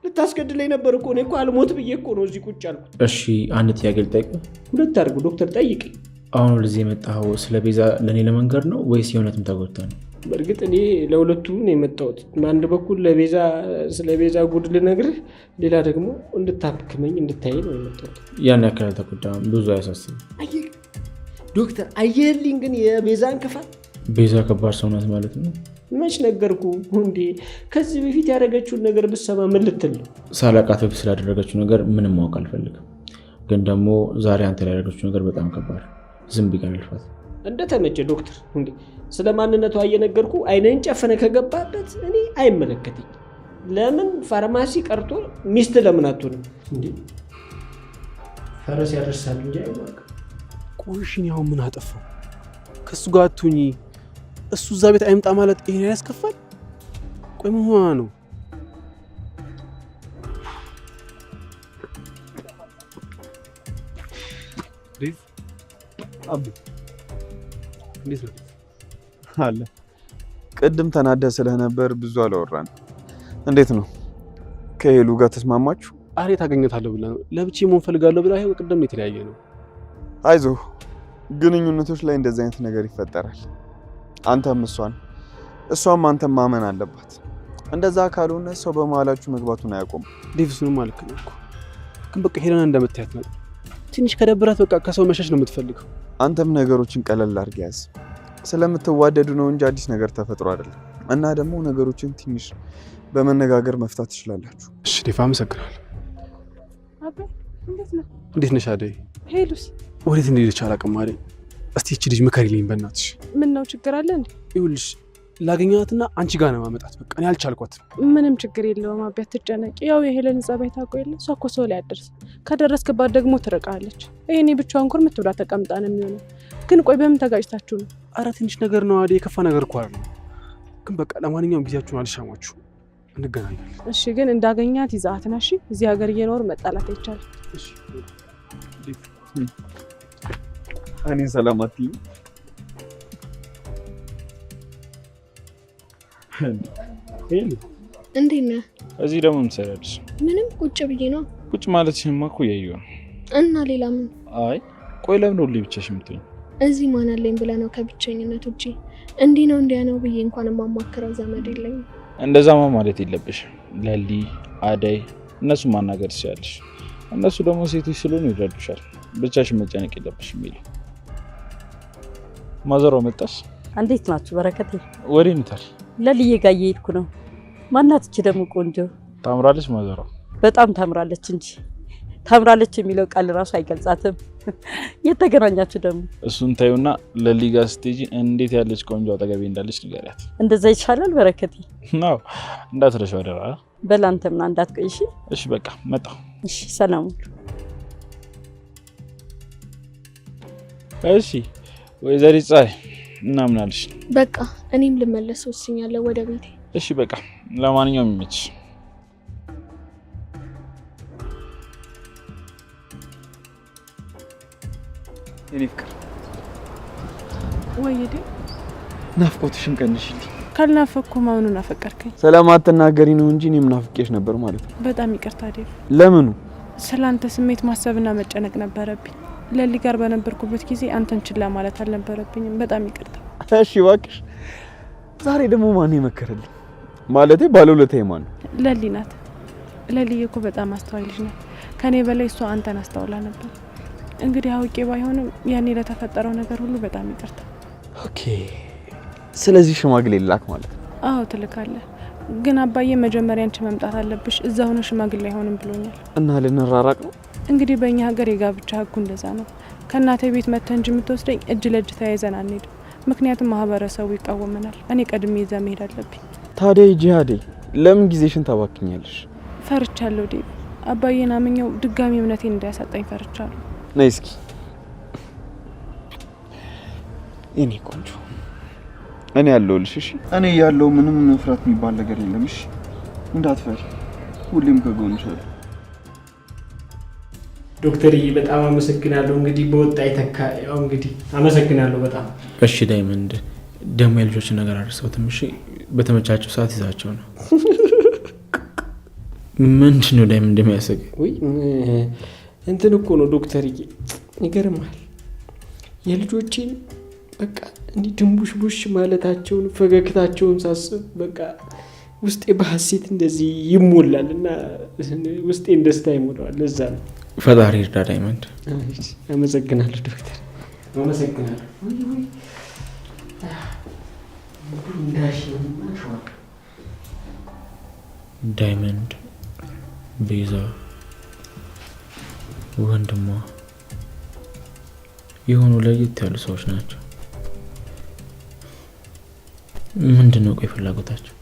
ልታስገድለኝ ነበር እኮ። እኔ እኮ አልሞት ብዬ እኮ ነው እዚህ ቁጭ አልኩት። እሺ አንድ ጥያቄ ልጠይቅህ። ሁለት አድርጉ ዶክተር፣ ጠይቀኝ። አሁን ወደዚህ የመጣኸው ስለ ቤዛ ለእኔ ለመንገር ነው ወይስ የእውነትም ተጎድተህ ነው? በእርግጥ እኔ ለሁለቱ ነው የመጣሁት። በአንድ በኩል ለቤዛ ስለ ቤዛ ጉድ ልነግርህ፣ ሌላ ደግሞ እንድታክመኝ እንድታይ ነው የመጣሁት። ያን ያክል አልተጎዳህም፣ ብዙ አያሳስብም። አየህ ዶክተር፣ አየህልኝ ግን የቤዛን ክፋት። ቤዛ ከባድ ሰው ናት ማለት ነው? መች ነገርኩ እንዴ? ከዚህ በፊት ያደረገችውን ነገር ብሰማ ምን ልትል ነው? ሳላውቃት በፊት ስላደረገችው ነገር ምንም ማወቅ አልፈልግም፣ ግን ደግሞ ዛሬ አንተ ላይ ያደረገችው ነገር በጣም ከባድ። ዝም ቢቀር አልፋት። እንደተመቸ ዶክተር። እንዴ ስለ ማንነቷ እየነገርኩ አይነን ጨፈነ ከገባበት እኔ አይመለከተኝ። ለምን ፋርማሲ ቀርቶ ሚስት ለምን አትሆንም እንዴ? ፈረስ ያደርሳል እንጂ አይዋጋ። ቆይሽን ያው ምን አጠፋው? ከሱ ጋር አትሁኚ። እሱ እዛ ቤት አይምጣ ማለት ይሄን ያስከፋል? ቆይ ምን ሆና ነው? አቡ እንዴት ነው አለ? ቅድም ተናደ ስለነበር ብዙ አላወራን። እንዴት ነው ከሄሉ ጋር ተስማማችሁ? አሬ ታገኘታለሁ ብለህ ነው? ለብቻዬ መሆን ፈልጋለሁ ብለህ ይኸው ቅድም የተለያየ ነው። አይዞህ፣ ግንኙነቶች ላይ እንደዚህ አይነት ነገር ይፈጠራል። አንተም እሷም አንተም ማመን አለባት። እንደዛ ካልሆነ ሰው በመሀላችሁ መግባቱን አያቆም። ዴቪስንም አልክ ነው እኮ፣ ግን በቃ ሄለና እንደምታያት ነው። ትንሽ ከደብራት በቃ ከሰው መሸሽ ነው የምትፈልገው። አንተም ነገሮችን ቀለል አድርገህ ያዝ። ስለምትዋደዱ ነው እንጂ አዲስ ነገር ተፈጥሮ አይደለም። እና ደግሞ ነገሮችን ትንሽ በመነጋገር መፍታት ትችላላችሁ። እሺ ዴቭ፣ አመሰግናለሁ። አቤት፣ እንዴት ነህ? እንዴት ነሽ አደይ? ሄሉስ ወዴት እንደሄደች አላውቅም አደይ። እስቲ እቺ ልጅ ምከሪልኝ በእናትሽ። ምን ነው ችግር አለ እንዴ? ይኸውልሽ ላገኛትና አንቺ ጋር ነው ማመጣት። በቃ እኔ አልቻልኳትም። ምንም ችግር የለውም አቤ፣ አትጨነቂ። ያው የሄለን ጸባይ ታውቀው የለ፣ እሷ እኮ ሰው ላይ አደርስ ከደረስክባት ደግሞ ትርቃለች። ይሄኔ ብቻዋን ኩርምት ብላ ተቀምጣ ነው የሚሆነው። ግን ቆይ በምን ተጋጭታችሁ ነው? አረ ትንሽ ነገር ነው አደይ፣ የከፋ ነገር እኮ አይደለም። ግን በቃ ለማንኛውም ጊዜያችሁን አልሻማችሁ፣ እንገናኛለን። እሺ ግን እንዳገኛት ይዛት ና። እሺ እዚህ ሀገር እየኖር መጣላት አይቻልም። እሺ እኔን ሰላም አትይም? እንዴት ነህ? እዚህ ደግሞ ምን ትሰሪያለሽ? ምንም ቁጭ ብዬ ነው። ቁጭ ማለትሽማ እኮ እያየሁ ነው። እና ሌላ ምን? አይ ቆይ ለምን ሁሌ ብቻሽ የምትሆኝ? እዚህ ማን አለኝ ብለህ ነው ከብቸኝነት ውጪ? እንዲህ ነው እንዲያ ነው ብዬ እንኳን የማማክረው ዘመድ የለኝም። እንደዛማ ማለት የለብሽም። ለሊ፣ አደይ እነሱ ማናገር ትችያለሽ። እነሱ ደግሞ ሴቶች ስለሆኑ ይረዱሻል። ብቻሽን መጨነቅ የለብሽም። ሚሉ ማዘሯ መጣሽ? እንዴት ናችሁ? በረከቴ ወዴት ነው ታዲያ? ለልዬ ጋር እየሄድኩ ነው። ማናት እቺ ደግሞ ቆንጆ? ታምራለች ማዘሯ። በጣም ታምራለች እንጂ ታምራለች የሚለው ቃል ራሱ አይገልጻትም። የተገናኛችሁ ደግሞ? እሱን ታዩና ለሊ ጋር ስትሄጂ እንዴት ያለች ቆንጆ አጠገቤ እንዳለች ንገሪያት። እንደዛ ይሻላል በረከቴ። ነው እንዳትረሺው አደራ። በላንተምና እንዳትቆይ እሺ? እሺ በቃ መጣሁ። እሺ ሰላም። እሺ ወይዘሪት ፀሐይ እና ምን አለሽ? በቃ እኔም ልመለስ ወስኛለሁ ወደ ቤቴ። እሺ በቃ ለማንኛውም ይመችሽ። የኔ ፍቅር ወይዴ ናፍቆትሽን ቀንሽልኝ። ካልናፈኩ ማውኑን አፈቀርከኝ? ስለማትናገሪ ነው እንጂ እኔም ናፍቄሽ ነበር ማለት ነው። በጣም ይቅርታ ዴቭ። ለምኑ? ስላንተ ስሜት ማሰብና መጨነቅ ነበረብኝ። ለሊ ጋር በነበርኩበት ጊዜ አንተን ችላ ማለት አልነበረብኝም። በጣም ይቅርታ። እሺ እባክሽ። ዛሬ ደግሞ ማን የመከረልኝ? ማለቴ ባለውለታዬ ማን ነው? ለሊ ናት። ለሊ እኮ በጣም አስተዋይ ልጅ ናት። ከኔ በላይ እሷ አንተን አስተውላ ነበር። እንግዲህ አውቄ ባይሆንም ያኔ ለተፈጠረው ነገር ሁሉ በጣም ይቅርታ። ኦኬ። ስለዚህ ሽማግሌ ላክ ማለት ነው? አዎ ትልካለህ። ግን አባዬ መጀመሪያ አንቺ መምጣት አለብሽ፣ እዛ ሆነ ሽማግሌ አይሆንም ብሎኛል። እና ልንራራቅ ነው? እንግዲህ በእኛ ሀገር የጋብቻ ህጉ እንደዛ ነው። ከእናቴ ቤት መጥተህ እንጂ የምትወስደኝ እጅ ለእጅ ተያይዘን አንሄድም። ምክንያቱም ማህበረሰቡ ይቃወመናል። እኔ ቀድሜ ይዛ መሄድ አለብኝ። ታዲያ ጂሃዴ ለምን ጊዜሽን ታባክኛለሽ? ፈርቻለሁ ዴቭ። አባዬን አምኜው ድጋሚ እምነቴን እንዳያሳጣኝ ፈርቻለሁ። ነይ እስኪ እኔ ቆንጆ፣ እኔ ያለሁልሽ። እሺ እኔ ያለው ምንም መፍራት የሚባል ነገር የለም። እሺ እንዳትፈሪ፣ ሁሌም ከጎንሽ። ዶክተርዬ በጣም አመሰግናለሁ። እንግዲህ በወጣ ይተካ። ያው እንግዲህ አመሰግናለሁ በጣም። እሺ ዳይመንድ፣ ደግሞ የልጆችን ነገር አድርሰውትም። እሺ በተመቻቸው ሰዓት ይዛቸው ነው። ምንድን ነው ዳይመንድ እንደሚያሰግ? ወይ እንትን እኮ ነው ዶክተርዬ፣ ይገርማል። የልጆችን በቃ እንዲህ ድንቡሽ ቡሽ ማለታቸውን ፈገግታቸውን ሳስብ በቃ ውስጤ በሐሴት እንደዚህ ይሞላል እና ውስጤን ደስታ ይሞላዋል። ለዛ ነው። ፈጣሪ ይርዳ ዳይመንድ። አመሰግናለሁ ዶክተር፣ አመሰግናለሁ። ዳይመንድ፣ ቤዛ፣ ወንድሟ የሆኑ ለየት ያሉ ሰዎች ናቸው። ምንድን ነው ቆይ ፍላጎታቸው?